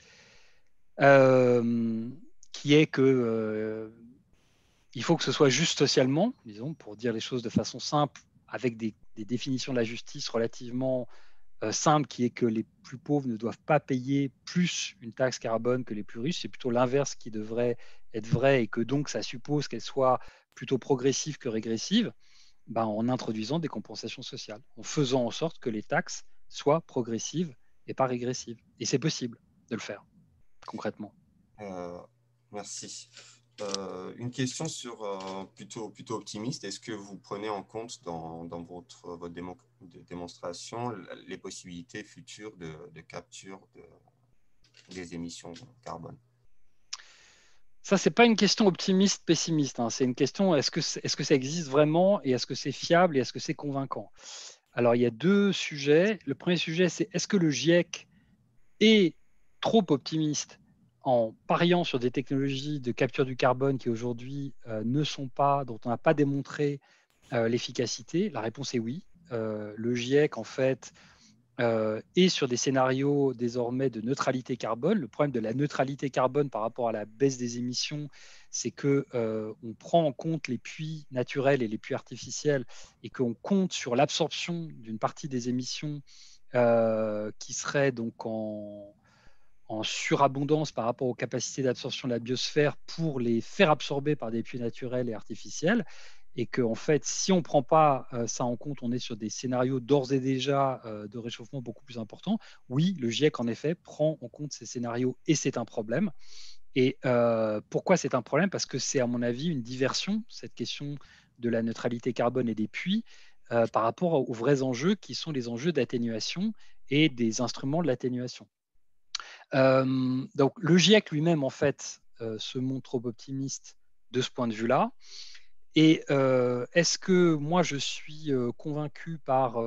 qui est que il faut que ce soit juste socialement, disons, pour dire les choses de façon simple, avec des définitions de la justice relativement simples, qui est que les plus pauvres ne doivent pas payer plus une taxe carbone que les plus riches. C'est plutôt l'inverse qui devrait être vrai et que donc ça suppose qu'elle soit plutôt progressive que régressive, ben, en introduisant des compensations sociales, en faisant en sorte que les taxes soient progressives et pas régressives. Et c'est possible de le faire, concrètement. Euh, merci. Une question plutôt optimiste. Est-ce que vous prenez en compte dans votre démonstration les possibilités futures de capture des émissions de carbone? Ça, c'est pas une question optimiste-pessimiste. Hein. C'est une question, est-ce que ça existe vraiment et est-ce que c'est fiable et est-ce que c'est convaincant? Alors, il y a deux sujets. Le premier sujet, c'est est-ce que le GIEC est trop optimiste en pariant sur des technologies de capture du carbone qui aujourd'hui ne sont pas, dont on n'a pas démontré l'efficacité? La réponse est oui. Le GIEC, en fait, et sur des scénarios désormais de neutralité carbone. Le problème de la neutralité carbone par rapport à la baisse des émissions, c'est que on prend en compte les puits naturels et les puits artificiels et qu'on compte sur l'absorption d'une partie des émissions qui serait donc en surabondance par rapport aux capacités d'absorption de la biosphère pour les faire absorber par des puits naturels et artificiels. Et que, en fait, si on ne prend pas ça en compte, on est sur des scénarios d'ores et déjà de réchauffement beaucoup plus importants. Oui, le GIEC, en effet, prend en compte ces scénarios et c'est un problème. Et pourquoi c'est un problème? Parce que c'est, à mon avis, une diversion, cette question de la neutralité carbone et des puits, par rapport aux vrais enjeux qui sont les enjeux d'atténuation et des instruments de l'atténuation. Donc le GIEC lui-même, en fait, se montre trop optimiste de ce point de vue-là. Et est-ce que moi, je suis convaincu par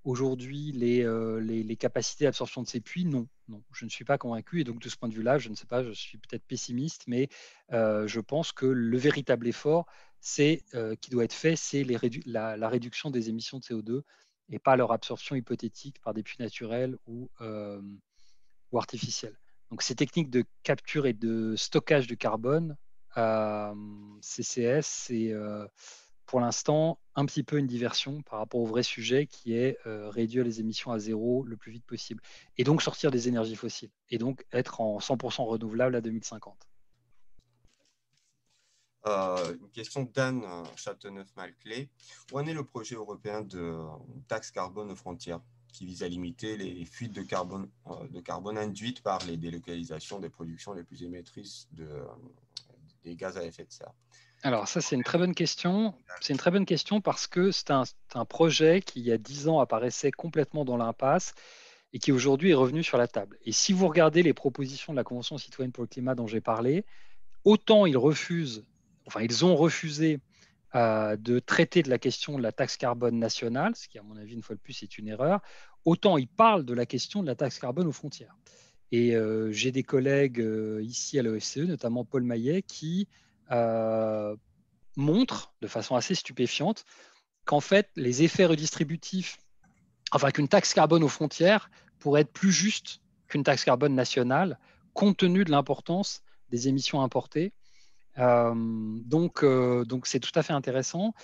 aujourd'hui les capacités d'absorption de ces puits? Non. Non, je ne suis pas convaincu. Et donc, de ce point de vue-là, je ne sais pas, je suis peut-être pessimiste, mais je pense que le véritable effort qui doit être fait, c'est la réduction des émissions de CO2 et pas leur absorption hypothétique par des puits naturels ou artificiels. Donc, ces techniques de capture et de stockage de carbone, CCS, c'est pour l'instant un petit peu une diversion par rapport au vrai sujet qui est réduire les émissions à zéro le plus vite possible et donc sortir des énergies fossiles et donc être en 100% renouvelable à 2050. Une question d'Anne Châteauneuf-Malclé. Où en est le projet européen de taxe carbone aux frontières qui vise à limiter les fuites de carbone induites par les délocalisations des productions les plus émettrices des gaz à effet de serre? Alors ça, c'est une très bonne question. C'est une très bonne question parce que c'est un projet qui, il y a 10 ans, apparaissait complètement dans l'impasse et qui aujourd'hui est revenu sur la table. Et si vous regardez les propositions de la Convention citoyenne pour le climat dont j'ai parlé, autant ils ont refusé de traiter de la question de la taxe carbone nationale, ce qui, à mon avis, une fois de plus, est une erreur, autant ils parlent de la question de la taxe carbone aux frontières. Et j'ai des collègues ici à l'OFCE, notamment Paul Maillet, qui euh, montrent de façon assez stupéfiante qu'en fait, les effets redistributifs, enfin qu'une taxe carbone aux frontières pourrait être plus juste qu'une taxe carbone nationale, compte tenu de l'importance des émissions importées. Donc c'est tout à fait intéressant.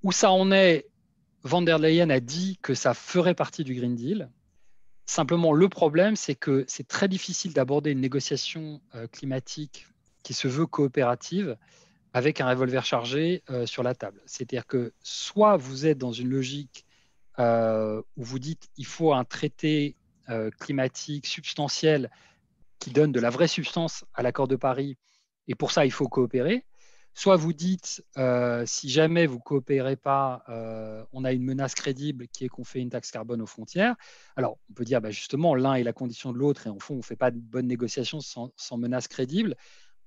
Où ça en est, Van der Leyen a dit que ça ferait partie du Green Deal. Simplement, le problème, c'est que c'est très difficile d'aborder une négociation climatique qui se veut coopérative avec un revolver chargé sur la table. C'est-à-dire que soit vous êtes dans une logique où vous dites il faut un traité climatique substantiel qui donne de la vraie substance à l'accord de Paris, et pour ça, il faut coopérer. Soit vous dites, si jamais vous ne coopérez pas, on a une menace crédible qui est qu'on fait une taxe carbone aux frontières. Alors, on peut dire, bah, justement, l'un est la condition de l'autre, et en fond, on ne fait pas de bonnes négociations sans menace crédible.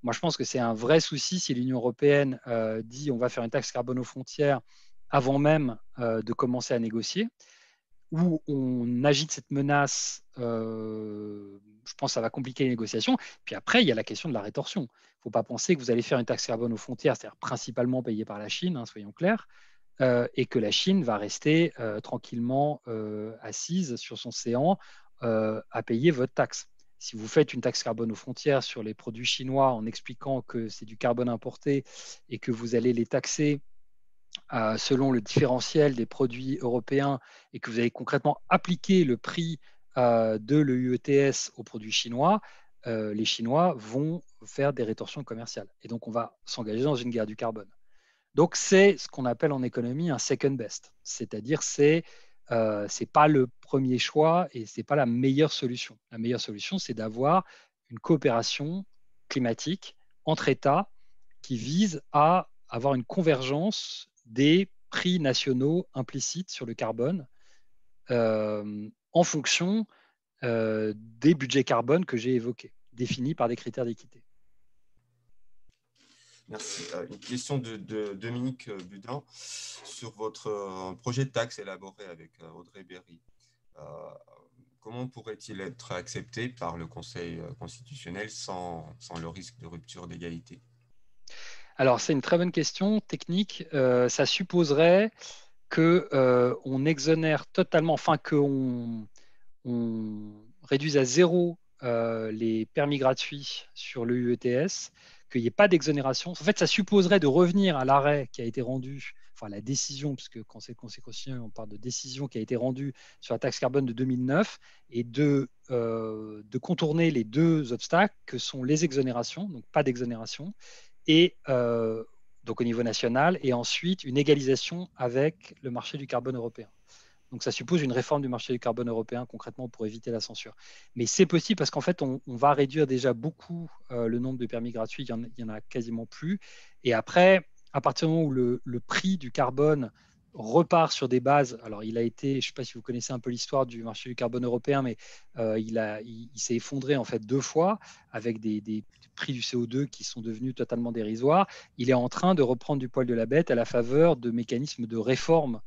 Moi, je pense que c'est un vrai souci si l'Union européenne dit on va faire une taxe carbone aux frontières avant même de commencer à négocier, où on agite cette menace, je pense que ça va compliquer les négociations. Puis après, il y a la question de la rétorsion. Il ne faut pas penser que vous allez faire une taxe carbone aux frontières, c'est-à-dire principalement payée par la Chine, hein, soyons clairs, et que la Chine va rester tranquillement assise sur son séant à payer votre taxe. Si vous faites une taxe carbone aux frontières sur les produits chinois en expliquant que c'est du carbone importé et que vous allez les taxer selon le différentiel des produits européens et que vous allez concrètement appliquer le prix de l'EUETS aux produits chinois, les Chinois vont faire des rétorsions commerciales. Et donc, on va s'engager dans une guerre du carbone. Donc, c'est ce qu'on appelle en économie un second best, c'est-à-dire c'est pas le premier choix et c'est pas la meilleure solution. La meilleure solution, c'est d'avoir une coopération climatique entre États qui vise à avoir une convergence des prix nationaux implicites sur le carbone en fonction des budgets carbone que j'ai évoqués, définis par des critères d'équité. Merci. Une question de Dominique Budin sur votre projet de taxe élaboré avec Audrey Berry. Comment pourrait-il être accepté par le Conseil constitutionnel sans le risque de rupture d'égalité? Alors, c'est une très bonne question technique. Ça supposerait qu'on exonère totalement, enfin qu'on réduise à zéro les permis gratuits sur le UETS, qu'il n'y ait pas d'exonération. En fait, ça supposerait de revenir à l'arrêt qui a été rendu, enfin la décision, puisque quand c'est le Conseil constitutionnel, on parle de décision qui a été rendue sur la taxe carbone de 2009, et de contourner les deux obstacles que sont les exonérations, donc pas d'exonération, et donc au niveau national, et ensuite une égalisation avec le marché du carbone européen. Donc ça suppose une réforme du marché du carbone européen concrètement pour éviter la censure. Mais c'est possible parce qu'en fait, on va réduire déjà beaucoup le nombre de permis gratuits, il y en a quasiment plus. Et après, à partir du moment où le prix du carbone repart sur des bases, alors il a été, je ne sais pas si vous connaissez un peu l'histoire du marché du carbone européen, mais il s'est effondré en fait deux fois avec des prix du CO2 qui sont devenus totalement dérisoires. Il est en train de reprendre du poil de la bête à la faveur de mécanismes de réforme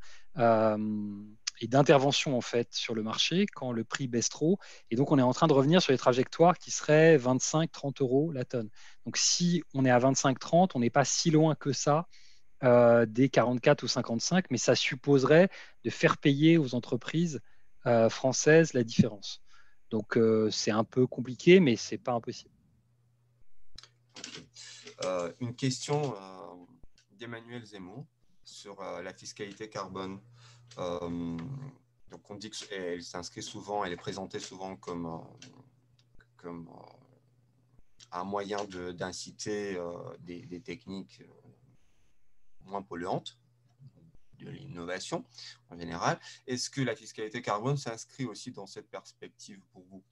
et d'intervention en fait sur le marché quand le prix baisse trop. Et donc, on est en train de revenir sur les trajectoires qui seraient 25-30 euros la tonne. Donc, si on est à 25-30, on n'est pas si loin que ça des 44 ou 55, mais ça supposerait de faire payer aux entreprises françaises la différence. Donc, c'est un peu compliqué, mais c'est pas impossible. Une question d'Emmanuel Zemmour sur la fiscalité carbone. Donc on dit qu'elle s'inscrit souvent, elle est présentée souvent comme un moyen d'inciter des techniques moins polluantes, de l'innovation en général. Est-ce que la fiscalité carbone s'inscrit aussi dans cette perspective pour vous?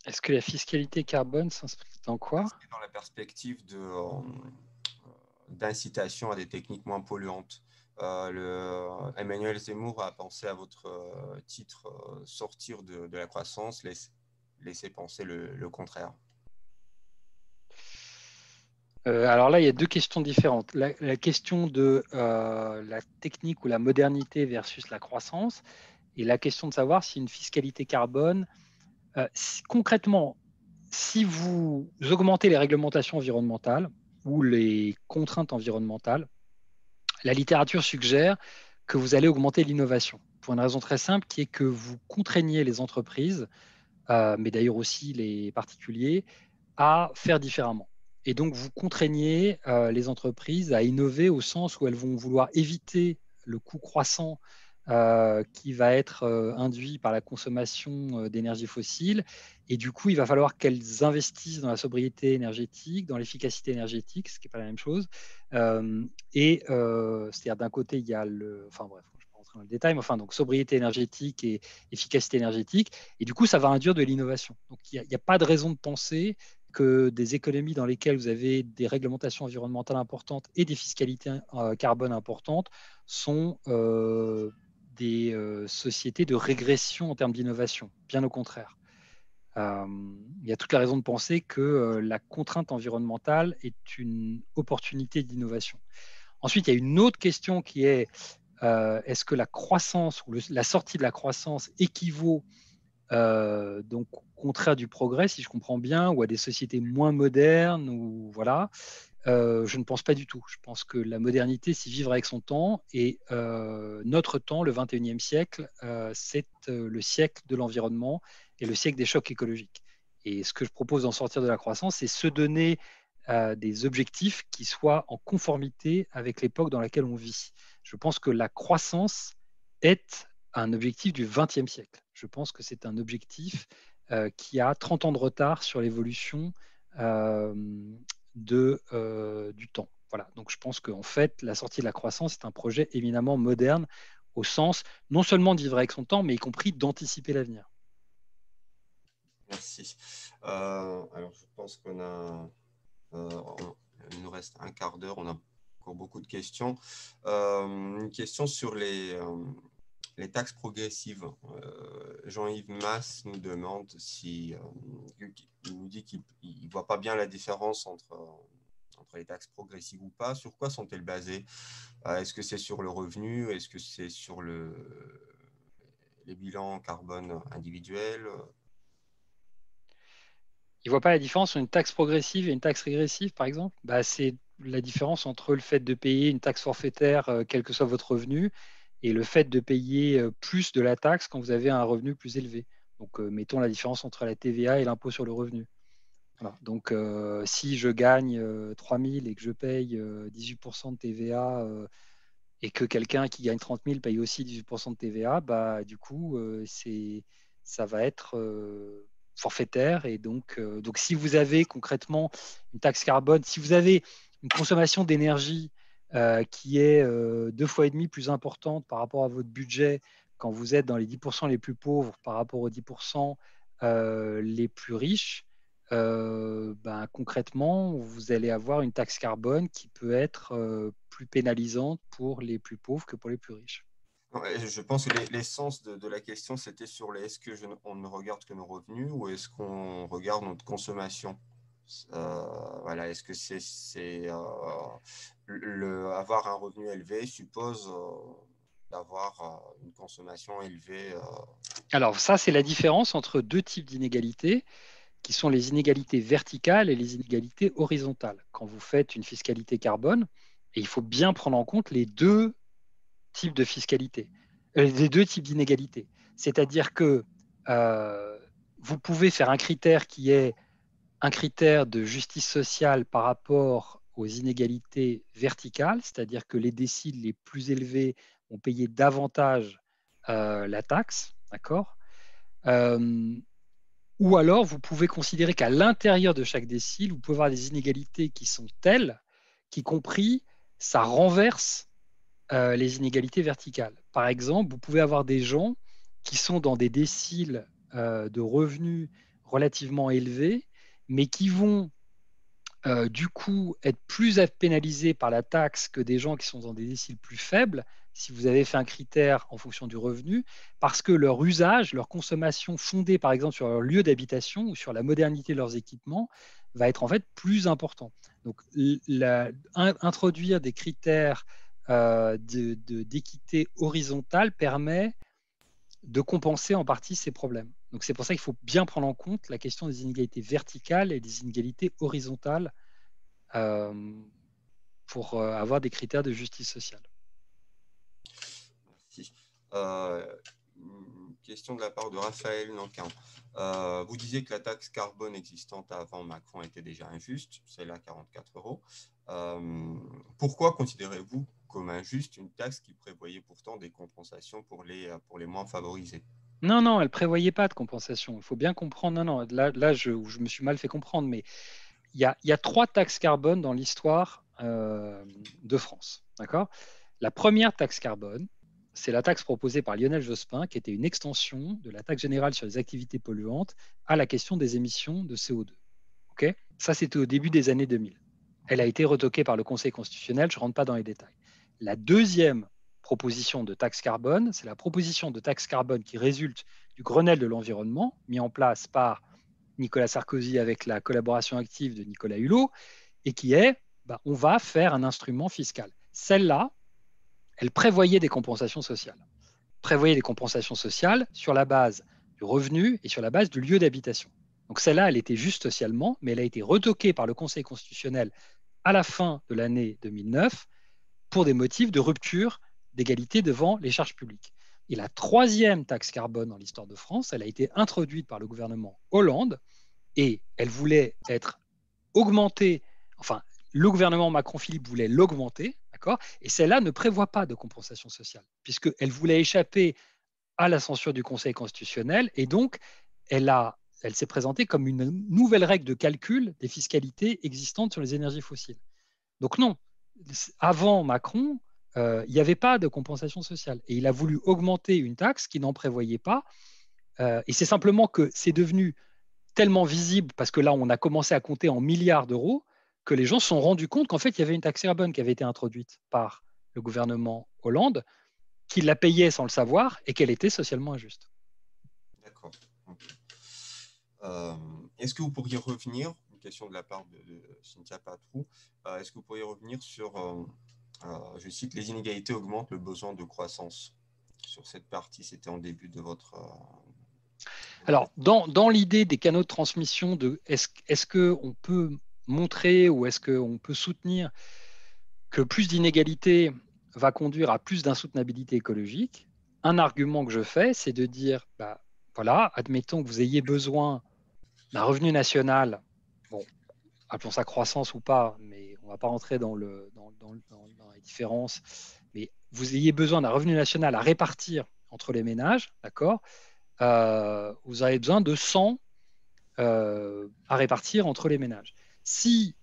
Est-ce que la fiscalité carbone s'inscrit dans quoi? S'inscrit dans la perspective d'incitation à des techniques moins polluantes. Emmanuel Zemmour a pensé à votre titre sortir de la croissance, laisser penser le contraire. Alors là, il y a deux questions différentes. La question de la technique ou la modernité versus la croissance, et la question de savoir si une fiscalité carbone, concrètement, si vous augmentez les réglementations environnementales ou les contraintes environnementales, la littérature suggère que vous allez augmenter l'innovation pour une raison très simple qui est que vous contraignez les entreprises, mais d'ailleurs aussi les particuliers, à faire différemment. Et donc, vous contraignez les entreprises à innover au sens où elles vont vouloir éviter le coût croissant qui va être induit par la consommation d'énergie fossile. Et du coup, il va falloir qu'elles investissent dans la sobriété énergétique, dans l'efficacité énergétique, ce qui n'est pas la même chose. C'est-à-dire d'un côté, il y a le... Enfin bref, je ne vais pas rentrer dans le détail, mais enfin, donc sobriété énergétique et efficacité énergétique. Et du coup, ça va induire de l'innovation. Donc, il n'y a pas de raison de penser que des économies dans lesquelles vous avez des réglementations environnementales importantes et des fiscalités carbone importantes sont des sociétés de régression en termes d'innovation, bien au contraire. Il y a toute la raison de penser que la contrainte environnementale est une opportunité d'innovation. Ensuite, il y a une autre question qui est est-ce que la croissance ou la sortie de la croissance équivaut donc au contraire du progrès, si je comprends bien, ou à des sociétés moins modernes, ou voilà. Je ne pense pas du tout. Je pense que la modernité, c'est vivre avec son temps, et notre temps, le 21e siècle, c'est le siècle de l'environnement et le siècle des chocs écologiques. Et ce que je propose d'en sortir de la croissance, c'est se donner des objectifs qui soient en conformité avec l'époque dans laquelle on vit. Je pense que la croissance est un objectif du 20e siècle. Je pense que c'est un objectif qui a 30 ans de retard sur l'évolution euh, du temps. Voilà. Donc je pense qu'en fait, la sortie de la croissance est un projet éminemment moderne au sens non seulement de vivre avec son temps, mais y compris d'anticiper l'avenir. Merci. Alors, je pense qu'on a, il nous reste un quart d'heure, on a encore beaucoup de questions. Une question sur les taxes progressives. Jean-Yves Masse nous demande si, il nous dit qu'il ne voit pas bien la différence entre les taxes progressives ou pas. Sur quoi sont-elles basées? Est-ce que c'est sur le revenu? Est-ce que c'est sur les bilans carbone individuels? Il ne voit pas la différence entre une taxe progressive et une taxe régressive, par exemple. C'est la différence entre le fait de payer une taxe forfaitaire, quel que soit votre revenu, et le fait de payer plus de la taxe quand vous avez un revenu plus élevé. Donc, mettons la différence entre la TVA et l'impôt sur le revenu. Voilà. Donc, si je gagne 3 000 et que je paye 18% de TVA et que quelqu'un qui gagne 30 000 paye aussi 18% de TVA, du coup, ça va être forfaitaire. Et donc, si vous avez concrètement une taxe carbone, si vous avez une consommation d'énergie qui est 2,5 fois plus importante par rapport à votre budget quand vous êtes dans les 10% les plus pauvres par rapport aux 10% les plus riches, concrètement, vous allez avoir une taxe carbone qui peut être plus pénalisante pour les plus pauvres que pour les plus riches. Ouais, je pense que l'essence de la question, c'était sur est-ce que on ne regarde que nos revenus ou est-ce qu'on regarde notre consommation? Voilà, est-ce que avoir un revenu élevé suppose d'avoir une consommation élevée. Alors ça, c'est la différence entre deux types d'inégalités, qui sont les inégalités verticales et les inégalités horizontales. Quand vous faites une fiscalité carbone, et il faut bien prendre en compte les deux types de fiscalité, les deux types d'inégalités. C'est-à-dire que vous pouvez faire un critère qui est un critère de justice sociale par rapport aux inégalités verticales, c'est-à-dire que les déciles les plus élevés vont payer davantage la taxe, d'accord. euh, ou alors, vous pouvez considérer qu'à l'intérieur de chaque décile, vous pouvez avoir des inégalités qui sont telles qu'y compris, ça renverse les inégalités verticales. Par exemple, vous pouvez avoir des gens qui sont dans des déciles de revenus relativement élevés, mais qui vont du coup être plus pénalisés par la taxe que des gens qui sont dans des déciles plus faibles, si vous avez fait un critère en fonction du revenu, parce que leur usage, leur consommation fondée par exemple sur leur lieu d'habitation ou sur la modernité de leurs équipements va être en fait plus important. Donc introduire des critères d'équité horizontale permet de compenser en partie ces problèmes. Donc c'est pour ça qu'il faut bien prendre en compte la question des inégalités verticales et des inégalités horizontales euh, pour avoir des critères de justice sociale. Merci. Une question de la part de Raphaël Nankin. Vous disiez que la taxe carbone existante avant Macron était déjà injuste, celle-là 44 euros. Pourquoi considérez-vous comme injuste une taxe qui prévoyait pourtant des compensations pour les moins favorisés? Non, non, elle ne prévoyait pas de compensation. Il faut bien comprendre. Non, non, là je me suis mal fait comprendre, mais il y a trois taxes carbone dans l'histoire de France. D'accord. La première taxe carbone, c'est la taxe proposée par Lionel Jospin, qui était une extension de la taxe générale sur les activités polluantes à la question des émissions de CO2. Okay. Ça, c'était au début des années 2000. Elle a été retoquée par le Conseil constitutionnel, je ne rentre pas dans les détails. La deuxième proposition de taxe carbone, c'est la proposition de taxe carbone qui résulte du Grenelle de l'environnement, mis en place par Nicolas Sarkozy avec la collaboration active de Nicolas Hulot, et qui est, on va faire un instrument fiscal. Celle-là, elle prévoyait des compensations sociales. Prévoyait des compensations sociales sur la base du revenu et sur la base du lieu d'habitation. Donc celle-là, elle était juste socialement, mais elle a été retoquée par le Conseil constitutionnel à la fin de l'année 2009 pour des motifs de rupture d'égalité devant les charges publiques. Et la troisième taxe carbone dans l'histoire de France, elle a été introduite par le gouvernement Hollande et elle voulait être augmentée, enfin, le gouvernement Macron-Philippe voulait l'augmenter, d'accord. Et celle-là ne prévoit pas de compensation sociale, puisqu'elle voulait échapper à la censure du Conseil constitutionnel, et donc elle s'est présentée comme une nouvelle règle de calcul des fiscalités existantes sur les énergies fossiles. Donc non, avant Macron, il n'y avait pas de compensation sociale. Et il a voulu augmenter une taxe qui n'en prévoyait pas. Et c'est simplement que c'est devenu tellement visible, parce que là, on a commencé à compter en milliards d'euros, que les gens se sont rendus compte qu'en fait, il y avait une taxe carbone qui avait été introduite par le gouvernement Hollande, qu'ils la payaient sans le savoir et qu'elle était socialement injuste. D'accord. Okay. Est-ce que vous pourriez revenir, une question de la part de Cynthia Patrou, est-ce que vous pourriez revenir sur, je cite, les inégalités augmentent le besoin de croissance? Sur cette partie, c'était en début de votre... Alors, dans l'idée des canaux de transmission, est-ce qu'on peut montrer ou est-ce qu'on peut soutenir que plus d'inégalités va conduire à plus d'insoutenabilité écologique, un argument que je fais, c'est de dire, voilà, admettons que vous ayez besoin d'un revenu national, bon, appelons ça croissance ou pas, mais on ne va pas rentrer dans les différences, mais vous ayez besoin d'un revenu national à répartir entre les ménages, d'accord. Vous avez besoin de 100 à répartir entre les ménages. Si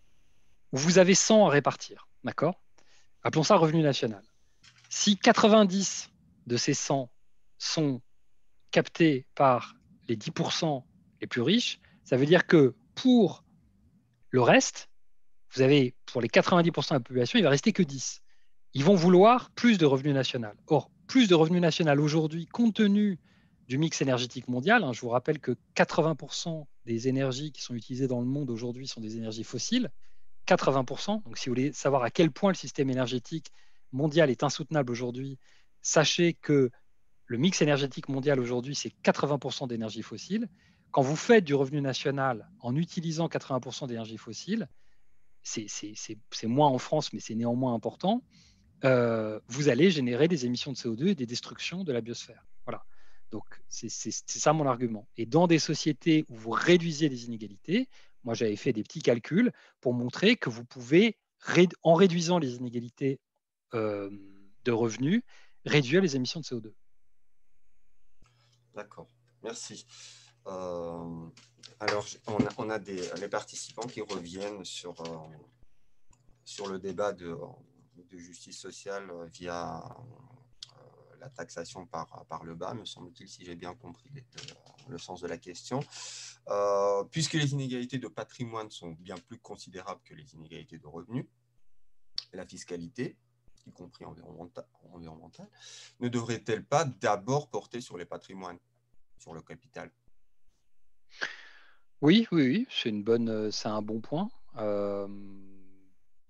vous avez 100 à répartir, d'accord, appelons ça revenu national. Si 90 de ces 100 sont captés par les 10% les plus riches, ça veut dire que pour le reste, vous avez pour les 90% de la population, il ne va rester que 10. Ils vont vouloir plus de revenus national. Or, plus de revenus national aujourd'hui, compte tenu du mix énergétique mondial, je vous rappelle que 80% des énergies qui sont utilisées dans le monde aujourd'hui sont des énergies fossiles. 80%. Donc, si vous voulez savoir à quel point le système énergétique mondial est insoutenable aujourd'hui, Sachez que le mix énergétique mondial aujourd'hui, c'est 80% d'énergie fossile. Quand vous faites du revenu national en utilisant 80% d'énergie fossile, c'est moins en France, mais c'est néanmoins important, vous allez générer des émissions de CO2 et des destructions de la biosphère. Voilà. Donc, c'est ça mon argument. Et dans des sociétés où vous réduisez les inégalités, moi j'avais fait des petits calculs pour montrer que vous pouvez, en réduisant les inégalités de revenus, réduire les émissions de CO2. D'accord, merci. Alors, on a les participants qui reviennent sur le débat de justice sociale via la taxation par le bas, me semble-t-il, si j'ai bien compris le sens de la question. Puisque les inégalités de patrimoine sont bien plus considérables que les inégalités de revenus, la fiscalité, y compris environnementale, ne devrait-elle pas d'abord porter sur les patrimoines, sur le capital? Oui, oui, oui, c'est un bon point.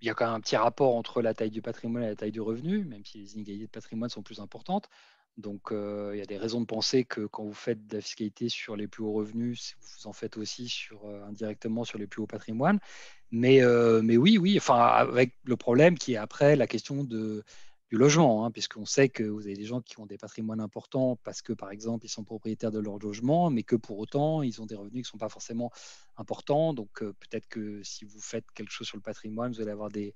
Il y a quand même un petit rapport entre la taille du patrimoine et la taille du revenu, même si les inégalités de patrimoine sont plus importantes. Donc, il y a des raisons de penser que quand vous faites de la fiscalité sur les plus hauts revenus, vous en faites aussi indirectement sur les plus hauts patrimoines. Mais oui, oui, enfin, avec le problème qui est après la question du logement, hein, puisqu'on sait que vous avez des gens qui ont des patrimoines importants parce que, par exemple, ils sont propriétaires de leur logement, mais que pour autant, ils ont des revenus qui ne sont pas forcément importants. Donc, peut-être que si vous faites quelque chose sur le patrimoine, vous allez avoir des,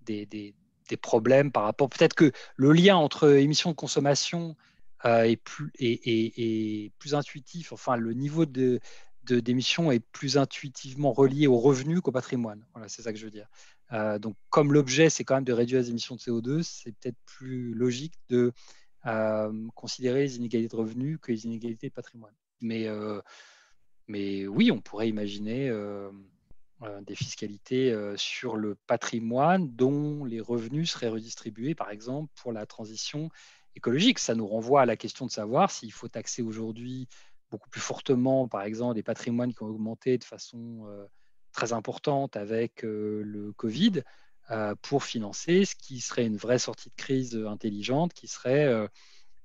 des- des problèmes par rapport. Peut-être que le lien entre émissions de consommation est plus intuitif. Enfin, le niveau d'émission est plus intuitivement relié au revenu qu'au patrimoine. Voilà, c'est ça que je veux dire. Donc, comme l'objet, c'est quand même de réduire les émissions de CO2, c'est peut-être plus logique de considérer les inégalités de revenus que les inégalités de patrimoine. Mais oui, on pourrait imaginer des fiscalités sur le patrimoine dont les revenus seraient redistribués, par exemple, pour la transition écologique. Ça nous renvoie à la question de savoir s'il faut taxer aujourd'hui beaucoup plus fortement, par exemple, des patrimoines qui ont augmenté de façon très importante avec le Covid pour financer ce qui serait une vraie sortie de crise intelligente, qui serait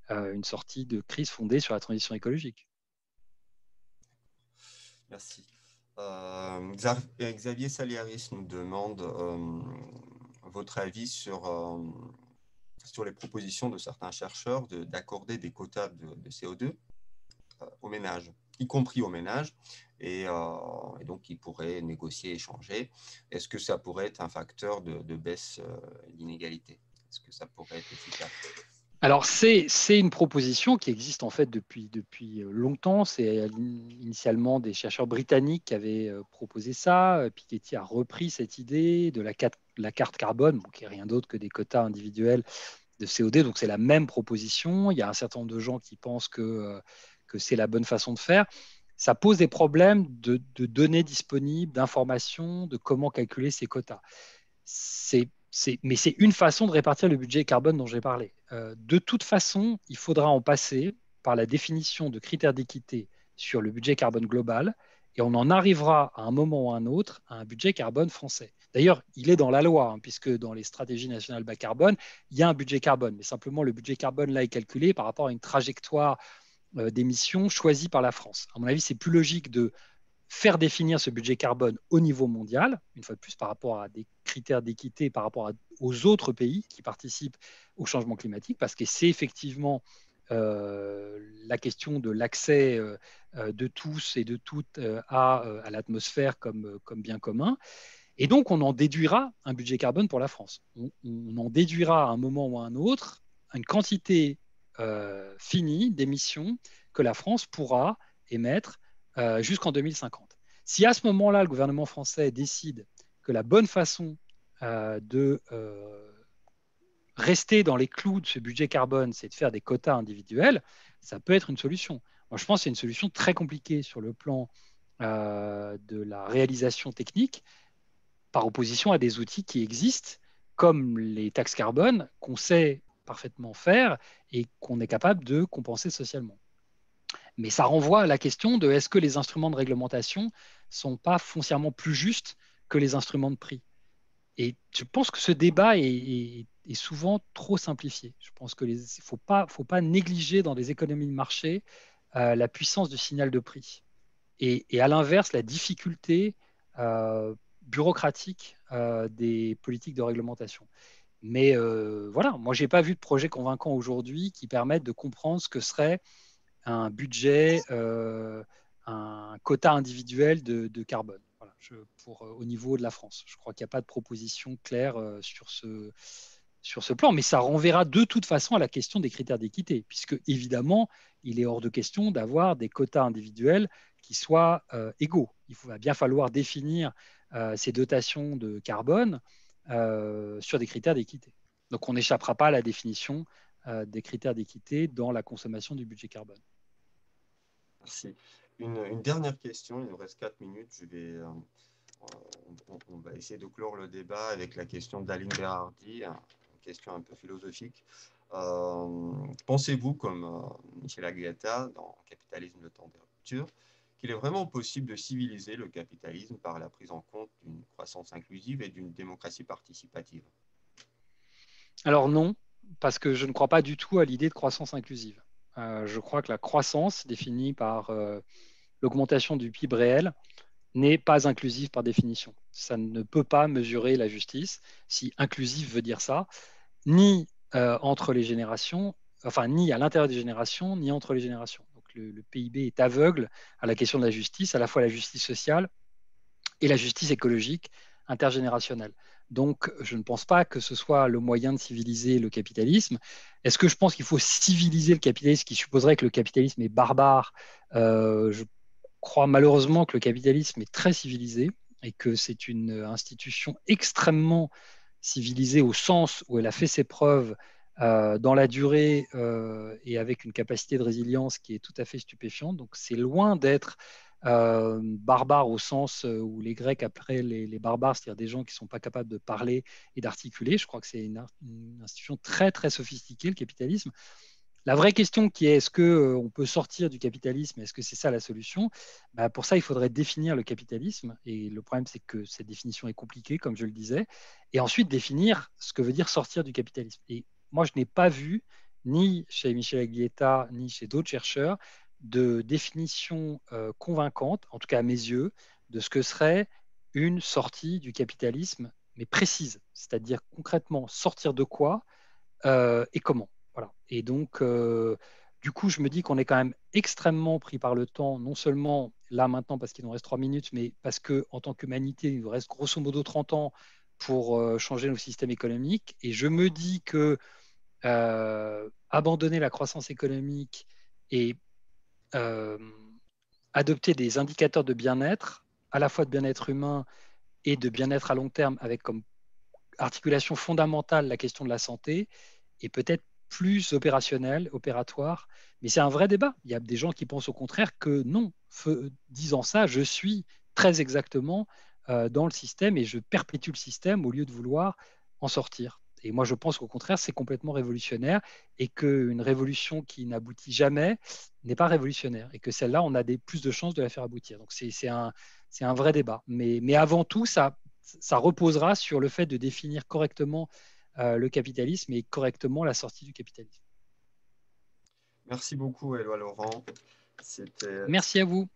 une sortie de crise fondée sur la transition écologique. Merci. Xavier Saliaris nous demande votre avis sur les propositions de certains chercheurs d'accorder des quotas de CO2 aux ménages, y compris aux ménages, et donc ils pourraient négocier, échanger. Est-ce que ça pourrait être un facteur de baisse d'inégalité? Est-ce que ça pourrait être efficace? Alors, c'est une proposition qui existe en fait depuis longtemps. C'est initialement des chercheurs britanniques qui avaient proposé ça. Piketty a repris cette idée de la carte carbone, qui n'est rien d'autre que des quotas individuels de CO2. Donc, c'est la même proposition. Il y a un certain nombre de gens qui pensent que c'est la bonne façon de faire. Ça pose des problèmes de données disponibles, d'informations, de comment calculer ces quotas. Mais c'est une façon de répartir le budget carbone dont j'ai parlé. De toute façon, il faudra en passer par la définition de critères d'équité sur le budget carbone global et on en arrivera à un moment ou à un autre à un budget carbone français. D'ailleurs, il est dans la loi, hein, puisque dans les stratégies nationales bas carbone, il y a un budget carbone, mais simplement le budget carbone là est calculé par rapport à une trajectoire d'émissions choisie par la France. À mon avis, c'est plus logique de faire définir ce budget carbone au niveau mondial, une fois de plus par rapport à des critères d'équité par rapport aux autres pays qui participent au changement climatique, parce que c'est effectivement la question de l'accès de tous et de toutes à l'atmosphère comme bien commun. Et donc, on en déduira un budget carbone pour la France. On en déduira à un moment ou à un autre une quantité finie d'émissions que la France pourra émettre jusqu'en 2050. Si à ce moment-là, le gouvernement français décide que la bonne façon de rester dans les clous de ce budget carbone, c'est de faire des quotas individuels, ça peut être une solution. Moi, je pense que c'est une solution très compliquée sur le plan de la réalisation technique, par opposition à des outils qui existent, comme les taxes carbone, qu'on sait parfaitement faire et qu'on est capable de compenser socialement. Mais ça renvoie à la question de est-ce que les instruments de réglementation ne sont pas foncièrement plus justes que les instruments de prix? Et je pense que ce débat est souvent trop simplifié. Je pense qu'il ne faut pas négliger dans des économies de marché la puissance du signal de prix. Et à l'inverse, la difficulté bureaucratique des politiques de réglementation. Mais voilà, moi, je n'ai pas vu de projet convaincant aujourd'hui qui permette de comprendre ce que serait un budget, un quota individuel de carbone voilà, au niveau de la France. Je crois qu'il n'y a pas de proposition claire sur ce plan, mais ça renverra de toute façon à la question des critères d'équité, puisque évidemment, il est hors de question d'avoir des quotas individuels qui soient égaux. Il va bien falloir définir ces dotations de carbone sur des critères d'équité. Donc on n'échappera pas à la définition des critères d'équité dans la consommation du budget carbone. Merci. Une dernière question, il nous reste 4 minutes. On va essayer de clore le débat avec la question d'Aline Berhardi, une question un peu philosophique. Pensez-vous, comme Michel Aglietta, dans Capitalisme, le temps des ruptures, qu'il est vraiment possible de civiliser le capitalisme par la prise en compte d'une croissance inclusive et d'une démocratie participative? Alors non, parce que je ne crois pas du tout à l'idée de croissance inclusive. Je crois que la croissance définie par l'augmentation du PIB réel n'est pas inclusive par définition. Ça ne peut pas mesurer la justice, si inclusive veut dire ça, ni entre les générations, enfin ni à l'intérieur des générations, ni entre les générations. Donc le PIB est aveugle à la question de la justice, à la fois la justice sociale et la justice écologique intergénérationnelle. Donc, je ne pense pas que ce soit le moyen de civiliser le capitalisme. Est-ce que je pense qu'il faut civiliser le capitalisme, qui supposerait que le capitalisme est barbare? Je crois malheureusement que le capitalisme est très civilisé et que c'est une institution extrêmement civilisée au sens où elle a fait ses preuves dans la durée et avec une capacité de résilience qui est tout à fait stupéfiante. Donc c'est loin d'être barbare au sens où les Grecs appelaient les barbares, c'est-à-dire des gens qui ne sont pas capables de parler et d'articuler. Je crois que c'est une institution très très sophistiquée, le capitalisme. La vraie question qui est, est-ce qu'on peut sortir du capitalisme? Est-ce que c'est ça la solution? Bah, pour ça, il faudrait définir le capitalisme. Et le problème, c'est que cette définition est compliquée, comme je le disais. Et ensuite, définir ce que veut dire sortir du capitalisme. Et moi, je n'ai pas vu, ni chez Michel Aglietta, ni chez d'autres chercheurs, de définition convaincante, en tout cas à mes yeux, de ce que serait une sortie du capitalisme, mais précise. C'est-à-dire concrètement sortir de quoi et comment. Voilà. Et donc, du coup, je me dis qu'on est quand même extrêmement pris par le temps, non seulement là maintenant parce qu'il nous reste 3 minutes, mais parce qu'en tant qu'humanité, il nous reste grosso modo 30 ans pour changer nos systèmes économiques. Et je me dis que abandonner la croissance économique et euh, adopter des indicateurs de bien-être, à la fois de bien-être humain et de bien-être à long terme, avec comme articulation fondamentale la question de la santé, et peut-être plus opérationnel, opératoire. Mais c'est un vrai débat. Il y a des gens qui pensent au contraire que non, disant ça, je suis très exactement dans le système et je perpétue le système au lieu de vouloir en sortir. Et moi, je pense qu'au contraire, c'est complètement révolutionnaire et qu'une révolution qui n'aboutit jamais n'est pas révolutionnaire et que celle-là, on a plus de chances de la faire aboutir. Donc, c'est un vrai débat. Mais avant tout, ça reposera sur le fait de définir correctement le capitalisme et correctement la sortie du capitalisme. Merci beaucoup, Éloi Laurent. C'était Merci à vous.